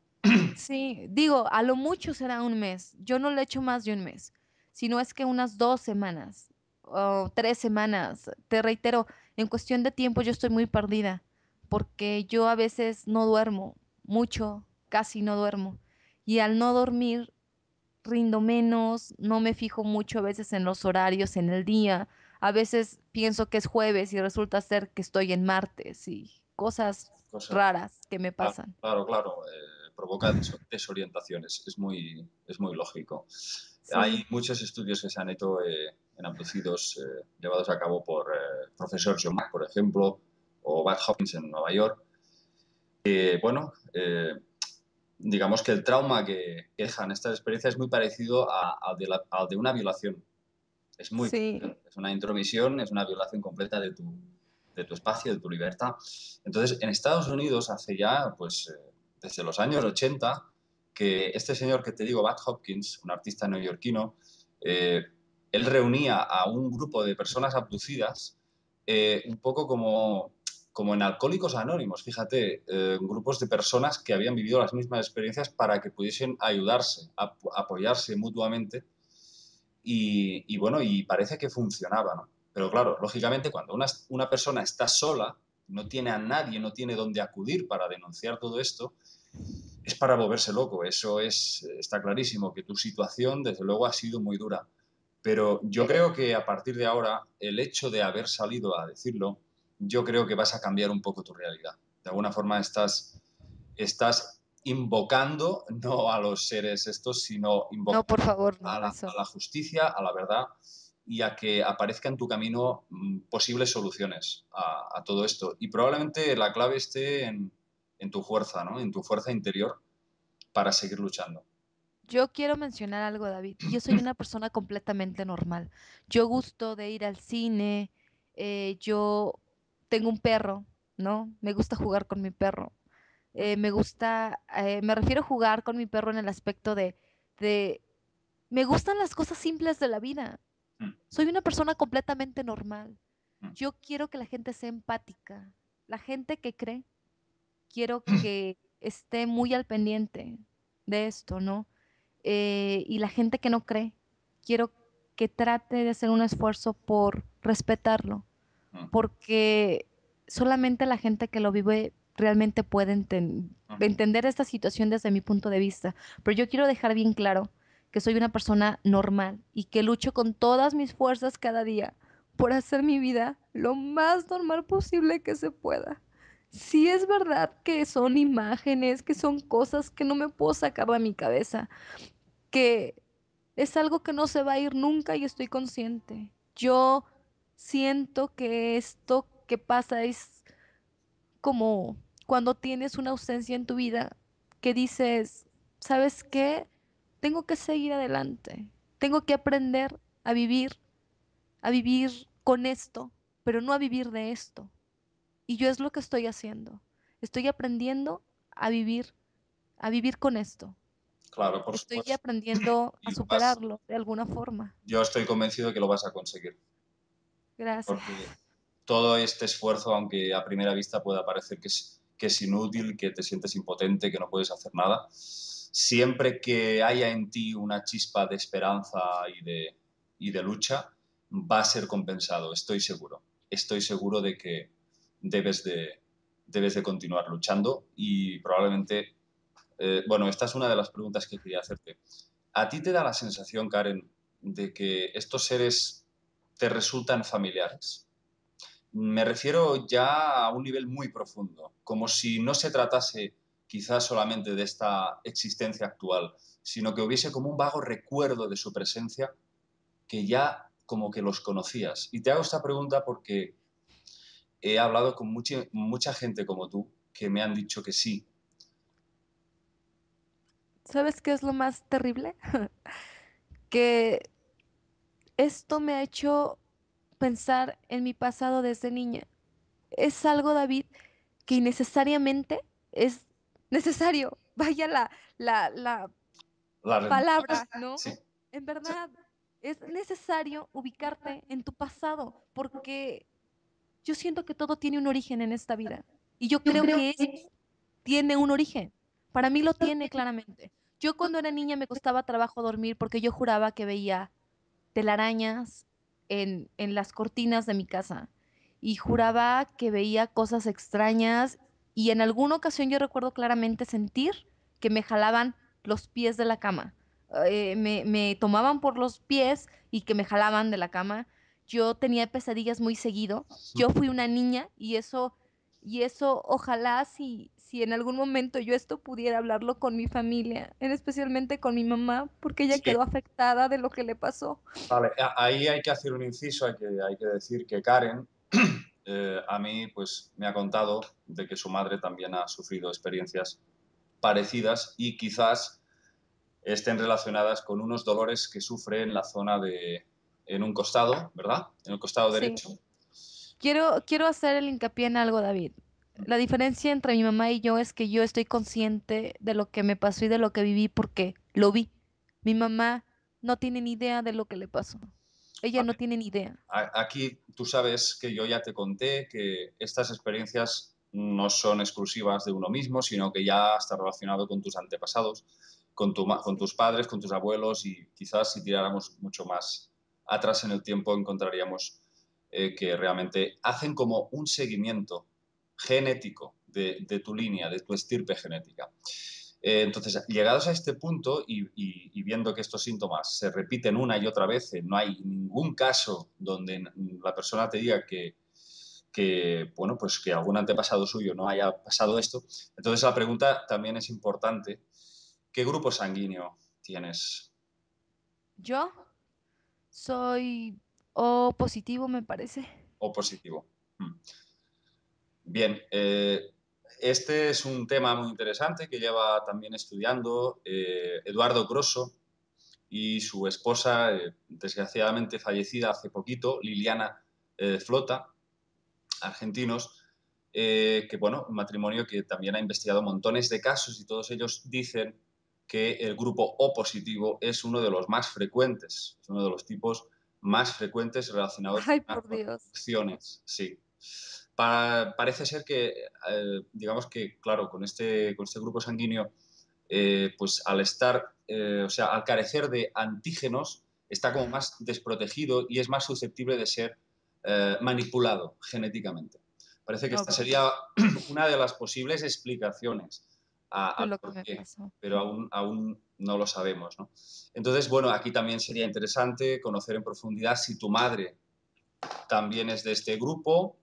sí, digo, a lo mucho será un mes. Yo no le echo más de un mes. Si no es que unas 2 semanas o 3 semanas. Te reitero, en cuestión de tiempo yo estoy muy perdida porque yo a veces no duermo mucho, casi no duermo. Y al no dormir, rindo menos, no me fijo mucho a veces en los horarios en el día. A veces pienso que es jueves y resulta ser que estoy en martes y cosas Cosas. raras que me Claro, pasan. claro, claro, provoca desorientaciones, es muy lógico. Hay Sí, muchos estudios que se han hecho en abducidos llevados a cabo por profesor John Mack, por ejemplo, o Bud Hopkins en Nueva York. Bueno, digamos que el trauma que dejan estas experiencias es muy parecido al de una violación. Es muy, sí, es una intromisión, es una violación completa de tu espacio, de tu libertad. Entonces, en Estados Unidos, hace ya, pues, desde los años 80, que este señor que te digo, Bud Hopkins, un artista neoyorquino, eh, él reunía a un grupo de personas abducidas, un poco como en Alcohólicos Anónimos, fíjate, grupos de personas que habían vivido las mismas experiencias para que pudiesen ayudarse, apoyarse mutuamente y bueno, y parece que funcionaba, ¿no? Pero claro, lógicamente cuando una persona está sola, no tiene a nadie, no tiene dónde acudir para denunciar todo esto, es para volverse loco. Eso está clarísimo, que tu situación desde luego ha sido muy dura. Pero yo creo que a partir de ahora, el hecho de haber salido a decirlo, yo creo que vas a cambiar un poco tu realidad. De alguna forma estás estás invocando no a los seres estos, sino No, por invocando favor, a no, eso. la justicia, a la verdad y a que aparezca en tu camino posibles soluciones a todo esto. Y probablemente la clave esté en tu fuerza, ¿no? En tu fuerza interior para seguir luchando. Yo quiero mencionar algo, David. Yo soy una persona completamente normal. Yo gusto de ir al cine, yo tengo un perro, ¿no? Me gusta jugar con mi perro. Me refiero a jugar con mi perro en el aspecto de, me gustan las cosas simples de la vida. Mm, Soy una persona completamente normal. mm, Yo quiero que la gente sea empática. La gente que cree, quiero que esté muy al pendiente de esto, ¿no? Y la gente que no cree, quiero que trate de hacer un esfuerzo por respetarlo, mm, porque solamente la gente que lo vive realmente puede mm. entender esta situación desde mi punto de vista. Pero yo quiero dejar bien claro que soy una persona normal y que lucho con todas mis fuerzas cada día por hacer mi vida lo más normal posible que se pueda. Sí es verdad que son imágenes, que son cosas que no me puedo sacar de mi cabeza, que es algo que no se va a ir nunca y estoy consciente. Yo siento que esto que pasa es como cuando tienes una ausencia en tu vida que dices, ¿sabes qué? Tengo que seguir adelante. Tengo que aprender a vivir con esto, pero no a vivir de esto. Y yo es lo que estoy haciendo. Estoy aprendiendo a vivir con esto. Claro, por Estoy supuesto. aprendiendo a Y superarlo de alguna forma. yo estoy convencido de que lo vas a conseguir, Gracias. porque todo este esfuerzo, aunque a primera vista pueda parecer que es inútil, que te sientes impotente, que no puedes hacer nada, siempre que haya en ti una chispa de esperanza y de lucha, va a ser compensado, estoy seguro. Estoy seguro de que debes de, debes de continuar luchando y probablemente, bueno, esta es una de las preguntas que quería hacerte. ¿A ti te da la sensación, Karen, de que estos seres te resultan familiares? Me refiero ya a un nivel muy profundo, como si no se tratase quizás solamente de esta existencia actual, sino que hubiese como un vago recuerdo de su presencia que ya como que los conocías. Y te hago esta pregunta porque he hablado con mucha gente como tú que me han dicho que sí. ¿Sabes qué es lo más terrible? Que esto me ha hecho pensar en mi pasado desde niña. Es algo, David, que innecesariamente es necesario. Vaya la La palabra, redundancia, ¿no? sí. En verdad, es necesario ubicarte en tu pasado, porque yo siento que todo tiene un origen en esta vida. Y yo creo que esto tiene un origen. Para mí lo tiene claramente. Yo cuando era niña me costaba trabajo dormir porque yo juraba que veía telarañas en las cortinas de mi casa y juraba que veía cosas extrañas y en alguna ocasión yo recuerdo claramente sentir que me jalaban los pies de la cama. Me tomaban por los pies y que me jalaban de la cama. Yo tenía pesadillas muy seguido. Yo fui una niña y eso ojalá si en algún momento yo esto pudiera hablarlo con mi familia, especialmente con mi mamá, porque ella Sí, quedó afectada de lo que le pasó. vale, ahí hay que hacer un inciso, hay que decir que Karen a mí pues me ha contado de que su madre también ha sufrido experiencias parecidas y quizás estén relacionadas con unos dolores que sufre en la zona en un costado, ¿verdad? En el costado Sí, derecho. quiero hacer el hincapié en algo, David. La diferencia entre mi mamá y yo es que yo estoy consciente de lo que me pasó y de lo que viví porque lo vi. Mi mamá no tiene ni idea de lo que le pasó. Ella no Vale. tiene ni idea. Aquí tú sabes que yo ya te conté que estas experiencias no son exclusivas de uno mismo, sino que ya está relacionado con tus antepasados, con Sí. tus padres, con tus abuelos y quizás si tiráramos mucho más atrás en el tiempo encontraríamos que realmente hacen como un seguimiento genético de tu línea, de tu estirpe genética. Entonces, llegados a este punto y viendo que estos síntomas se repiten una y otra vez, no hay ningún caso donde la persona te diga bueno, pues que algún antepasado suyo no haya pasado esto. Entonces la pregunta también es importante. ¿Qué grupo sanguíneo tienes? Yo soy O positivo, me parece. ¿O positivo? Mm. Bien, este es un tema muy interesante que lleva también estudiando Eduardo Grosso y su esposa, desgraciadamente fallecida hace poquito, Liliana Flota, argentinos, que bueno, un matrimonio que también ha investigado montones de casos y todos ellos dicen que el grupo O positivo es uno de los más frecuentes, es uno de los tipos más frecuentes relacionados Ay, con por Dios. adicciones, sí. Parece ser que, digamos que, claro, con este grupo sanguíneo, pues al estar, o sea, al carecer de antígenos, está como más desprotegido y es más susceptible de ser manipulado genéticamente. Parece que esta Ok, sería una de las posibles explicaciones de al lo que por me qué, pasó. pero aún no lo sabemos, ¿no? Entonces, bueno, aquí también sería interesante conocer en profundidad si tu madre también es de este grupo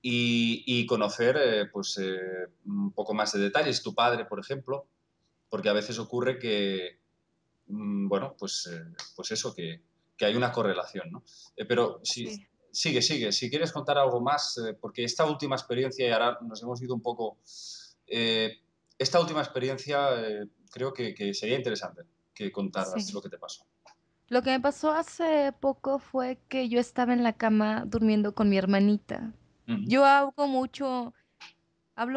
y conocer pues, un poco más de detalles. Tu padre, por ejemplo, porque a veces ocurre que, bueno, pues eso, que hay una correlación, ¿no? Pero si, Sí. sigue. Si quieres contar algo más, porque esta última experiencia, y ahora nos hemos ido un poco, eh, esta última experiencia creo que sería interesante que contaras Sí. lo que te pasó. Lo que me pasó hace poco fue que yo estaba en la cama durmiendo con mi hermanita. Ujú. Yo hablo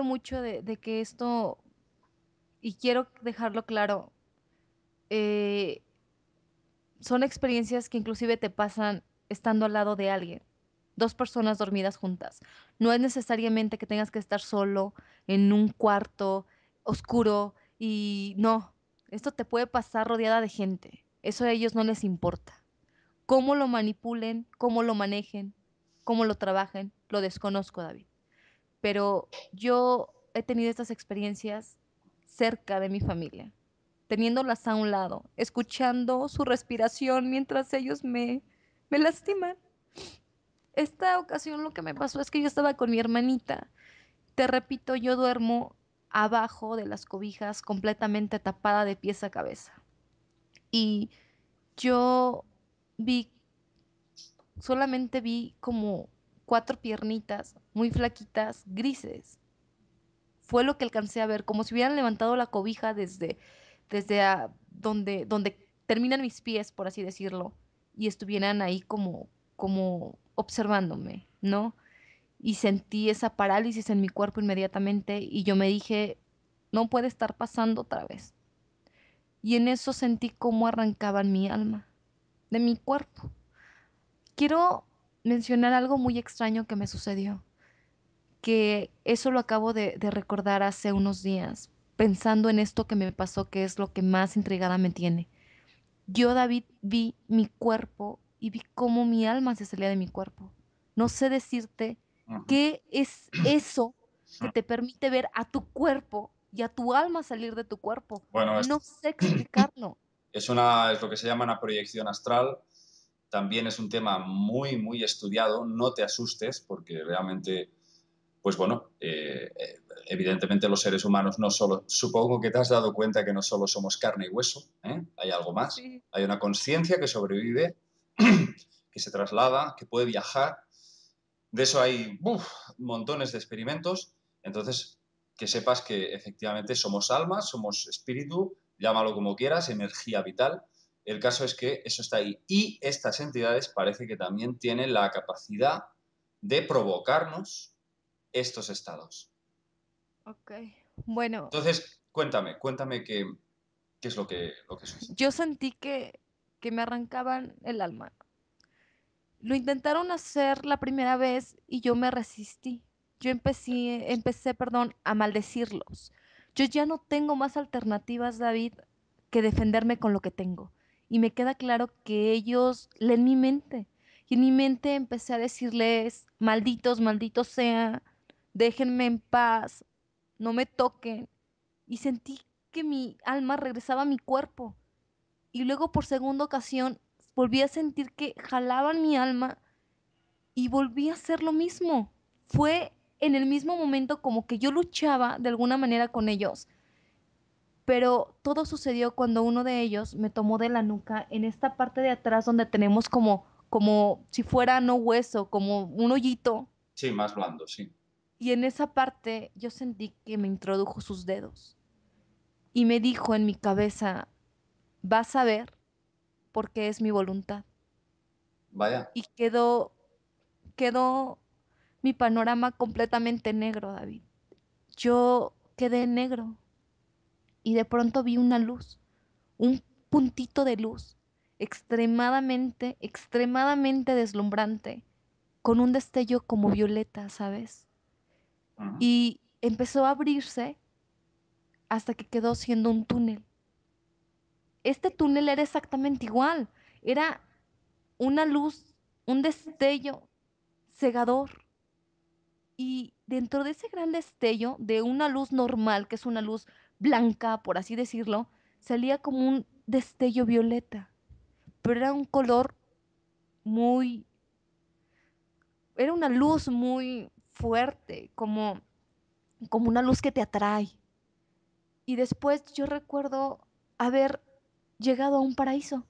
mucho de que esto, y quiero dejarlo claro, eh, son experiencias que inclusive te pasan estando al lado de alguien, dos personas dormidas juntas. No es necesariamente que tengas que estar solo en un cuarto oscuro y no, esto te puede pasar rodeada de gente. Eso a ellos no les importa. Cómo lo manipulen, cómo lo manejen, cómo lo trabajen, lo desconozco, David. Pero yo he tenido estas experiencias cerca de mi familia, teniéndolas a un lado, escuchando su respiración mientras ellos me lastiman. Esta ocasión lo que me pasó es que yo estaba con mi hermanita. Te repito, yo duermo abajo de las cobijas, completamente tapada de pies a cabeza. Y yo vi, solamente vi como cuatro piernitas muy flaquitas, grises. Fue lo que alcancé a ver, como si hubieran levantado la cobija donde terminan mis pies, por así decirlo, y estuvieran ahí como observándome, ¿no? Y sentí esa parálisis en mi cuerpo inmediatamente y yo me dije, no puede estar pasando otra vez. Y en eso sentí cómo arrancaban mi alma de mi cuerpo. Quiero mencionar algo muy extraño que me sucedió, que eso lo acabo de recordar hace unos días, pensando en esto que me pasó, que es lo que más intrigada me tiene. Yo, David, vi mi cuerpo y vi cómo mi alma se salía de mi cuerpo. No sé decirte Ujú. qué es eso que te permite ver a tu cuerpo y a tu alma salir de tu cuerpo. Bueno, No sé explicarlo. es lo que se llama una proyección astral. También es un tema muy, muy estudiado. No te asustes porque realmente, pues bueno, evidentemente los seres humanos no solo, supongo que te has dado cuenta que no solo somos carne y hueso, ¿eh? Hay algo más. Sí. Hay una conciencia que sobrevive, que se traslada, que puede viajar. De eso hay montones de experimentos. Entonces, que sepas que efectivamente somos almas, somos espíritu, llámalo como quieras, energía vital. El caso es que eso está ahí. Y estas entidades parece que también tienen la capacidad de provocarnos estos estados. Ok. Bueno, Entonces, cuéntame qué es lo que sucede. yo sentí que me arrancaban el alma. Lo intentaron hacer la primera vez y yo me resistí. Yo perdón, a maldecirlos. Yo ya no tengo más alternativas, David, que defenderme con lo que tengo. Y me queda claro que ellos leen mi mente. Y en mi mente empecé a decirles, malditos, malditos sean, déjenme en paz, no me toquen. Y sentí que mi alma regresaba a mi cuerpo. Y luego por segunda ocasión volví a sentir que jalaban mi alma y volví a hacer lo mismo. Fue en el mismo momento como que yo luchaba de alguna manera con ellos, pero todo sucedió cuando uno de ellos me tomó de la nuca en esta parte de atrás donde tenemos como si fuera no hueso, como un hoyito, Sí, más blando, sí. y en esa parte yo sentí que me introdujo sus dedos y me dijo en mi cabeza, vas a ver porque es mi voluntad. Vaya. Y quedó mi panorama completamente negro, David. Yo quedé negro y de pronto vi una luz, un puntito de luz, extremadamente deslumbrante, con un destello como violeta, ¿sabes? Ujú. Y empezó a abrirse hasta que quedó siendo un túnel. Este túnel era exactamente igual, era una luz, un destello cegador. Y dentro de ese gran destello, de una luz normal, que es una luz blanca, por así decirlo, salía como un destello violeta, pero era un color muy, era una luz muy fuerte, como una luz que te atrae. Y después yo recuerdo haber llegado a un paraíso.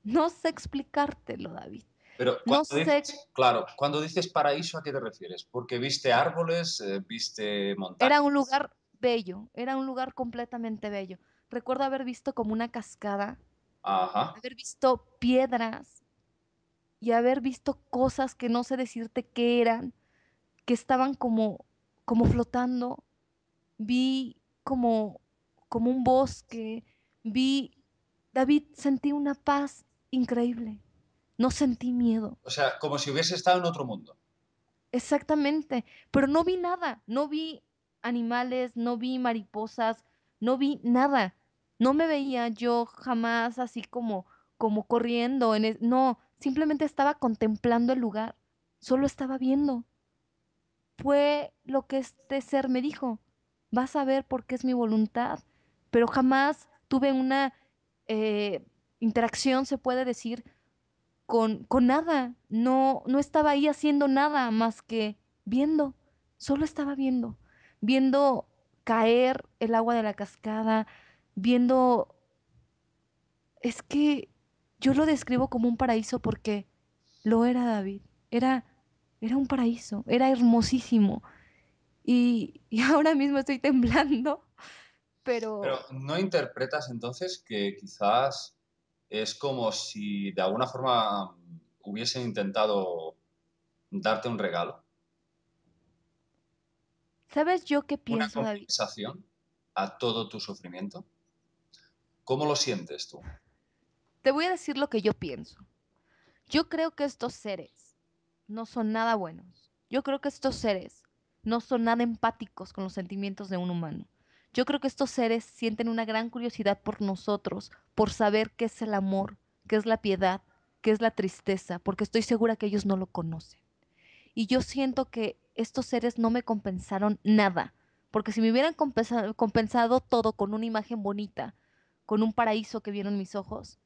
No sé explicártelo, David. Pero No cuando sé, dices, claro, cuando dices paraíso, ¿a qué te refieres? Porque viste árboles, viste era un montañas. lugar bello, era un lugar completamente bello. Recuerdo haber visto como una cascada, Ajá. haber visto piedras y haber visto cosas que no sé decirte qué eran, que estaban como flotando. Vi como un bosque, vi, David, sentí una paz increíble. No sentí miedo. O sea, como si hubiese estado en otro mundo. Exactamente, pero no vi nada, no vi animales, no vi mariposas, no vi nada. No me veía yo jamás así como corriendo no, simplemente estaba contemplando el lugar, solo estaba viendo. Fue lo que este ser me dijo. Vas a ver por qué es mi voluntad, pero jamás tuve una eh, interacción, se puede decir, con nada. No, no estaba ahí haciendo nada más que viendo. Solo estaba viendo. Viendo caer el agua de la cascada, viendo... Es que yo lo describo como un paraíso porque lo era, David. Era, era un paraíso, era hermosísimo. Y ahora mismo estoy temblando, Pero pero ¿no interpretas entonces que quizás es como si de alguna forma hubiesen intentado darte un regalo, ¿sabes yo qué una pienso, David? compensación a todo tu sufrimiento? ¿Cómo lo sientes tú? Te voy a decir lo que yo pienso. Yo creo que estos seres no son nada buenos. Yo creo que estos seres no son nada empáticos con los sentimientos de un humano. Yo creo que estos seres sienten una gran curiosidad por nosotros, por saber qué es el amor, qué es la piedad, qué es la tristeza, porque estoy segura que ellos no lo conocen. Y yo siento que estos seres no me compensaron nada, porque si me hubieran compensado todo con una imagen bonita, con un paraíso que vieron mis ojos,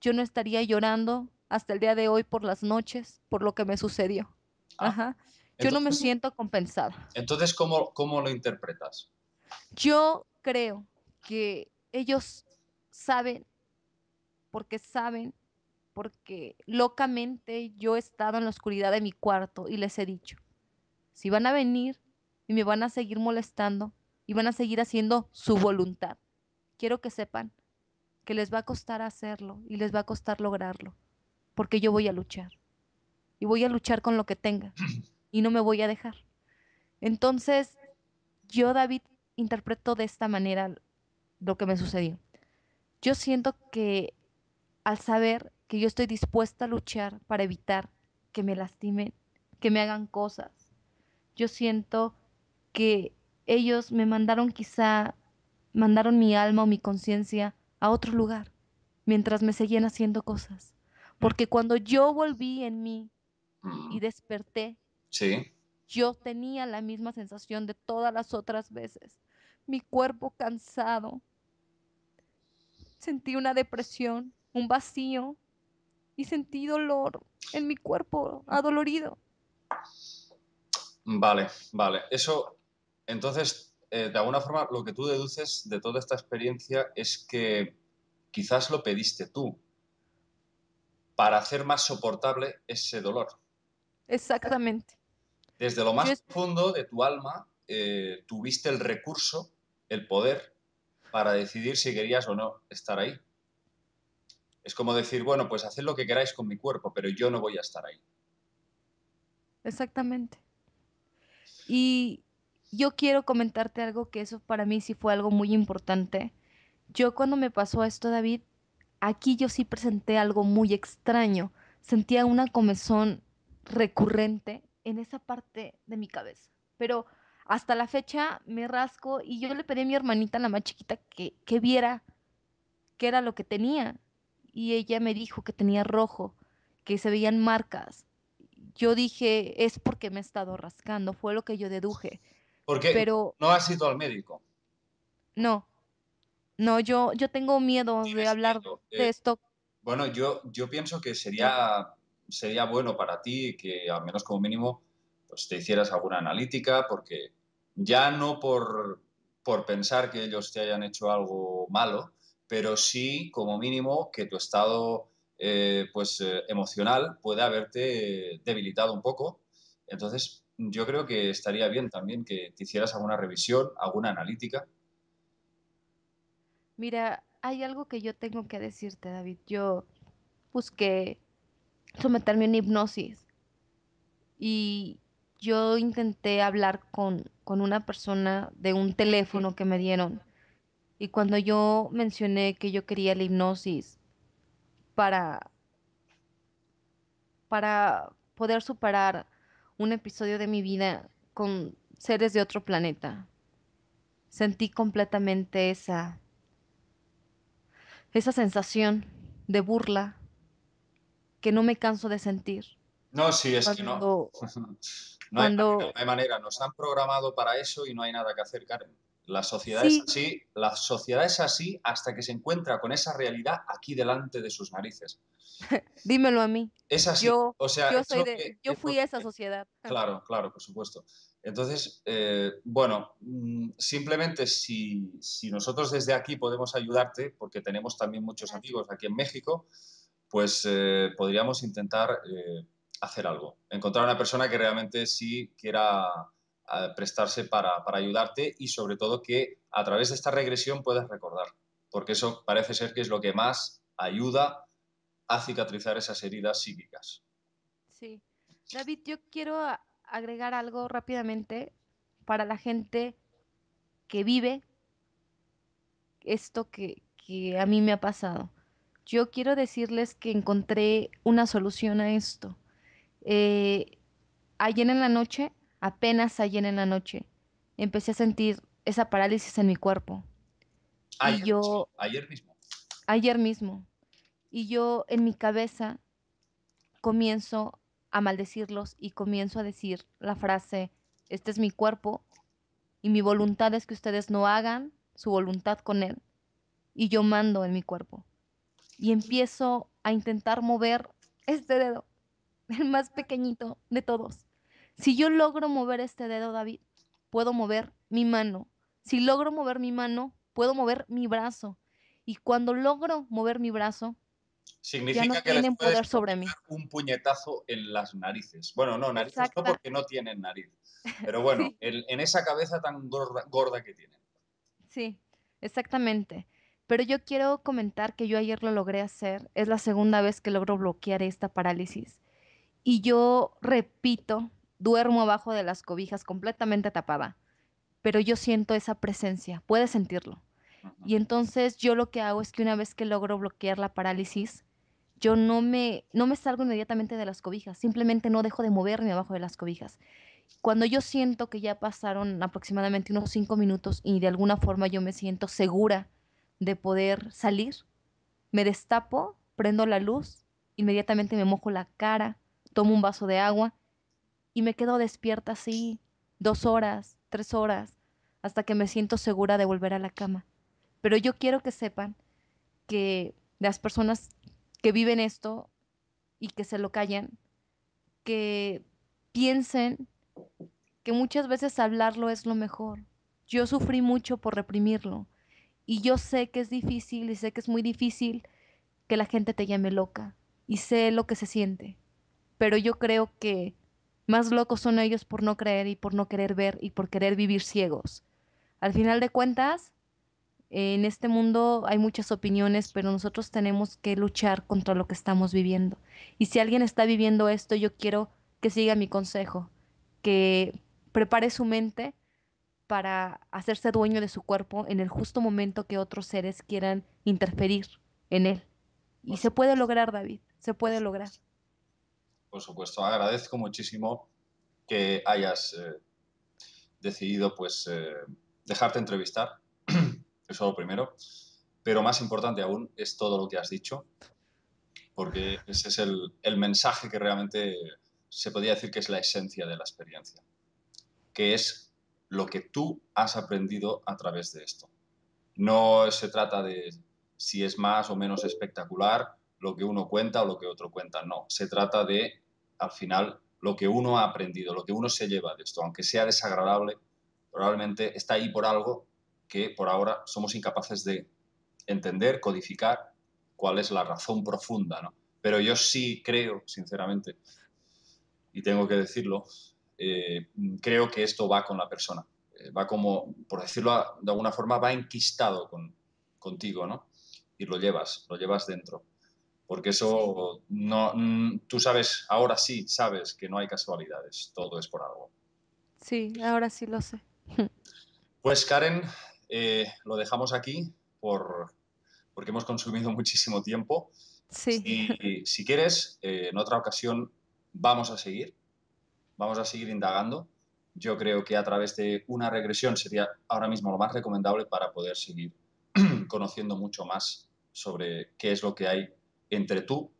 yo no estaría llorando hasta el día de hoy por las noches, por lo que me sucedió. Ah, Ajá. Yo no me entonces, siento compensada. entonces ¿cómo lo interpretas? Yo creo que ellos saben, saben, porque locamente yo he estado en la oscuridad de mi cuarto y les he dicho, si van a venir y me van a seguir molestando y van a seguir haciendo su voluntad, quiero que sepan que les va a costar hacerlo y les va a costar lograrlo, porque yo voy a luchar y voy a luchar con lo que tenga y no me voy a dejar. Entonces, yo, David, interpreto de esta manera lo que me sucedió. Yo siento que al saber que yo estoy dispuesta a luchar para evitar que me lastimen, que me hagan cosas, yo siento que ellos me mandaron mandaron mi alma o mi conciencia a otro lugar, mientras me seguían haciendo cosas. Mm, Porque cuando yo volví en mí mm, y desperté, sí. yo tenía la misma sensación de todas las otras veces. Mi cuerpo cansado, sentí una depresión, un vacío y sentí dolor en mi cuerpo adolorido. Vale, vale. Eso, entonces, de alguna forma, lo que tú deduces de toda esta experiencia es que quizás lo pediste tú para hacer más soportable ese dolor. Exactamente. Desde lo Yo más es, profundo de tu alma, tuviste el recurso, el poder, para decidir si querías o no estar ahí. Es como decir, bueno, pues haced lo que queráis con mi cuerpo, pero yo no voy a estar ahí. exactamente. Y yo quiero comentarte algo que eso para mí sí fue algo muy importante. Yo cuando me pasó esto, David, aquí yo sí presenté algo muy extraño. Sentía una comezón recurrente en esa parte de mi cabeza. Pero hasta la fecha me rasco y yo le pedí a mi hermanita, la más chiquita, que viera qué era lo que tenía. Y ella me dijo que tenía rojo, que se veían marcas. Yo dije, es porque me he estado rascando, fue lo que yo deduje. Porque Pero no has ido al médico. no, no, yo tengo miedo de Tienes hablar miedo. de esto. Bueno, yo pienso que Sí. sería bueno para ti que al menos como mínimo pues te hicieras alguna analítica, porque ya no por pensar que ellos te hayan hecho algo malo, pero sí como mínimo que tu estado emocional puede haberte debilitado un poco. Entonces, yo creo que estaría bien también que te hicieras alguna revisión, alguna analítica. Mira, hay algo que yo tengo que decirte, David. Yo busqué someterme a una hipnosis y yo intenté hablar con una persona de un teléfono que me dieron. Y cuando yo mencioné que yo quería la hipnosis para, para poder superar un episodio de mi vida con seres de otro planeta, sentí completamente esa sensación de burla que no me canso de sentir. No, sí, es que no. Cuando, No hay manera, cuando, no hay manera. Nos han programado para eso y no hay nada que hacer, Karen. La sociedad es sí, así, la sociedad es así hasta que se encuentra con esa realidad aquí delante de sus narices. dímelo a mí. Es así. Yo, O sea, yo es soy lo de, que, yo fui esa sociedad. claro, claro, por supuesto. Entonces, bueno, simplemente si nosotros desde aquí podemos ayudarte, porque tenemos también muchos Gracias. amigos aquí en México, pues podríamos intentar hacer algo. Encontrar una persona que realmente sí quiera prestarse para ayudarte y sobre todo que a través de esta regresión puedas recordar, porque eso parece ser que es lo que más ayuda a cicatrizar esas heridas psíquicas. Sí. David, yo quiero agregar algo rápidamente para la gente que vive esto que a mí me ha pasado. Yo quiero decirles que encontré una solución a esto. Eh, Ayer en la noche, apenas ayer en la noche, empecé a sentir esa parálisis en mi cuerpo. Y yo, Ayer mismo. ayer mismo, y yo en mi cabeza comienzo a maldecirlos y comienzo a decir la frase, este es mi cuerpo y mi voluntad es que ustedes no hagan su voluntad con él y yo mando en mi cuerpo. Y empiezo a intentar mover este dedo, el más pequeñito de todos. Si yo logro mover este dedo, David, puedo mover mi mano. Si logro mover mi mano, puedo mover mi brazo. Y cuando logro mover mi brazo, ya no Significa que les tienen puedes poder sobre mí. dar un puñetazo en las narices. Bueno, no, narices no Exacta. porque no tienen nariz. Pero bueno, Sí, en esa cabeza tan gorda que tienen. sí, exactamente. Pero yo quiero comentar que yo ayer lo logré hacer. Es la segunda vez que logro bloquear esta parálisis. Y yo repito, duermo abajo de las cobijas completamente tapada, pero yo siento esa presencia, puedes sentirlo. Ujú. Y entonces yo lo que hago es que una vez que logro bloquear la parálisis, yo no me salgo inmediatamente de las cobijas, simplemente no dejo de moverme abajo de las cobijas. Cuando yo siento que ya pasaron aproximadamente unos 5 minutos y de alguna forma yo me siento segura de poder salir, me destapo, prendo la luz, inmediatamente me mojo la cara, tomo un vaso de agua y me quedo despierta así 2 horas, 3 horas, hasta que me siento segura de volver a la cama. Pero yo quiero que sepan que las personas que viven esto y que se lo callan, que piensen que muchas veces hablarlo es lo mejor. Yo sufrí mucho por reprimirlo y yo sé que es difícil y sé que es muy difícil que la gente te llame loca y sé lo que se siente, pero yo creo que más locos son ellos por no creer y por no querer ver y por querer vivir ciegos. Al final de cuentas, en este mundo hay muchas opiniones, pero nosotros tenemos que luchar contra lo que estamos viviendo. Y si alguien está viviendo esto, yo quiero que siga mi consejo, que prepare su mente para hacerse dueño de su cuerpo en el justo momento que otros seres quieran interferir en él. Y Por se puede supuesto, lograr, David, se por puede lograr. supuesto. Por supuesto, agradezco muchísimo que hayas decidido pues dejarte entrevistar. Eso es lo primero. Pero más importante aún es todo lo que has dicho, porque ese es el mensaje que realmente se podría decir que es la esencia de la experiencia, que es lo que tú has aprendido a través de esto. No se trata de si es más o menos espectacular lo que uno cuenta o lo que otro cuenta, no. Se trata de, al final, lo que uno ha aprendido, lo que uno se lleva de esto, aunque sea desagradable, probablemente está ahí por algo que por ahora somos incapaces de entender, codificar cuál es la razón profunda, ¿no? Pero yo sí creo, sinceramente, y tengo que decirlo, eh, creo que esto va con la persona. Va como, por decirlo de alguna forma, va enquistado contigo, ¿no? Y lo llevas dentro. Porque Sí, eso, no, tú sabes, ahora sí sabes que no hay casualidades, todo es por algo. sí, ahora sí lo sé. Pues Karen, lo dejamos aquí porque hemos consumido muchísimo tiempo. Sí, Si quieres, en otra ocasión vamos a seguir indagando. Yo creo que a través de una regresión sería ahora mismo lo más recomendable para poder seguir conociendo mucho más sobre qué es lo que hay entre tú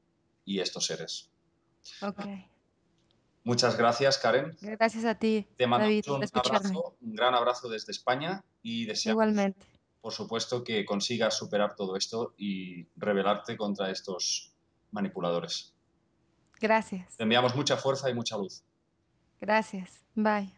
y estos seres. ok. Muchas gracias, Karen. Gracias a ti, Te mandamos David, por un escucharme. abrazo, un gran abrazo desde España y deseamos, Igualmente. por supuesto, que consigas superar todo esto y rebelarte contra estos manipuladores. Te Gracias. enviamos mucha fuerza y mucha luz. Gracias. Bye.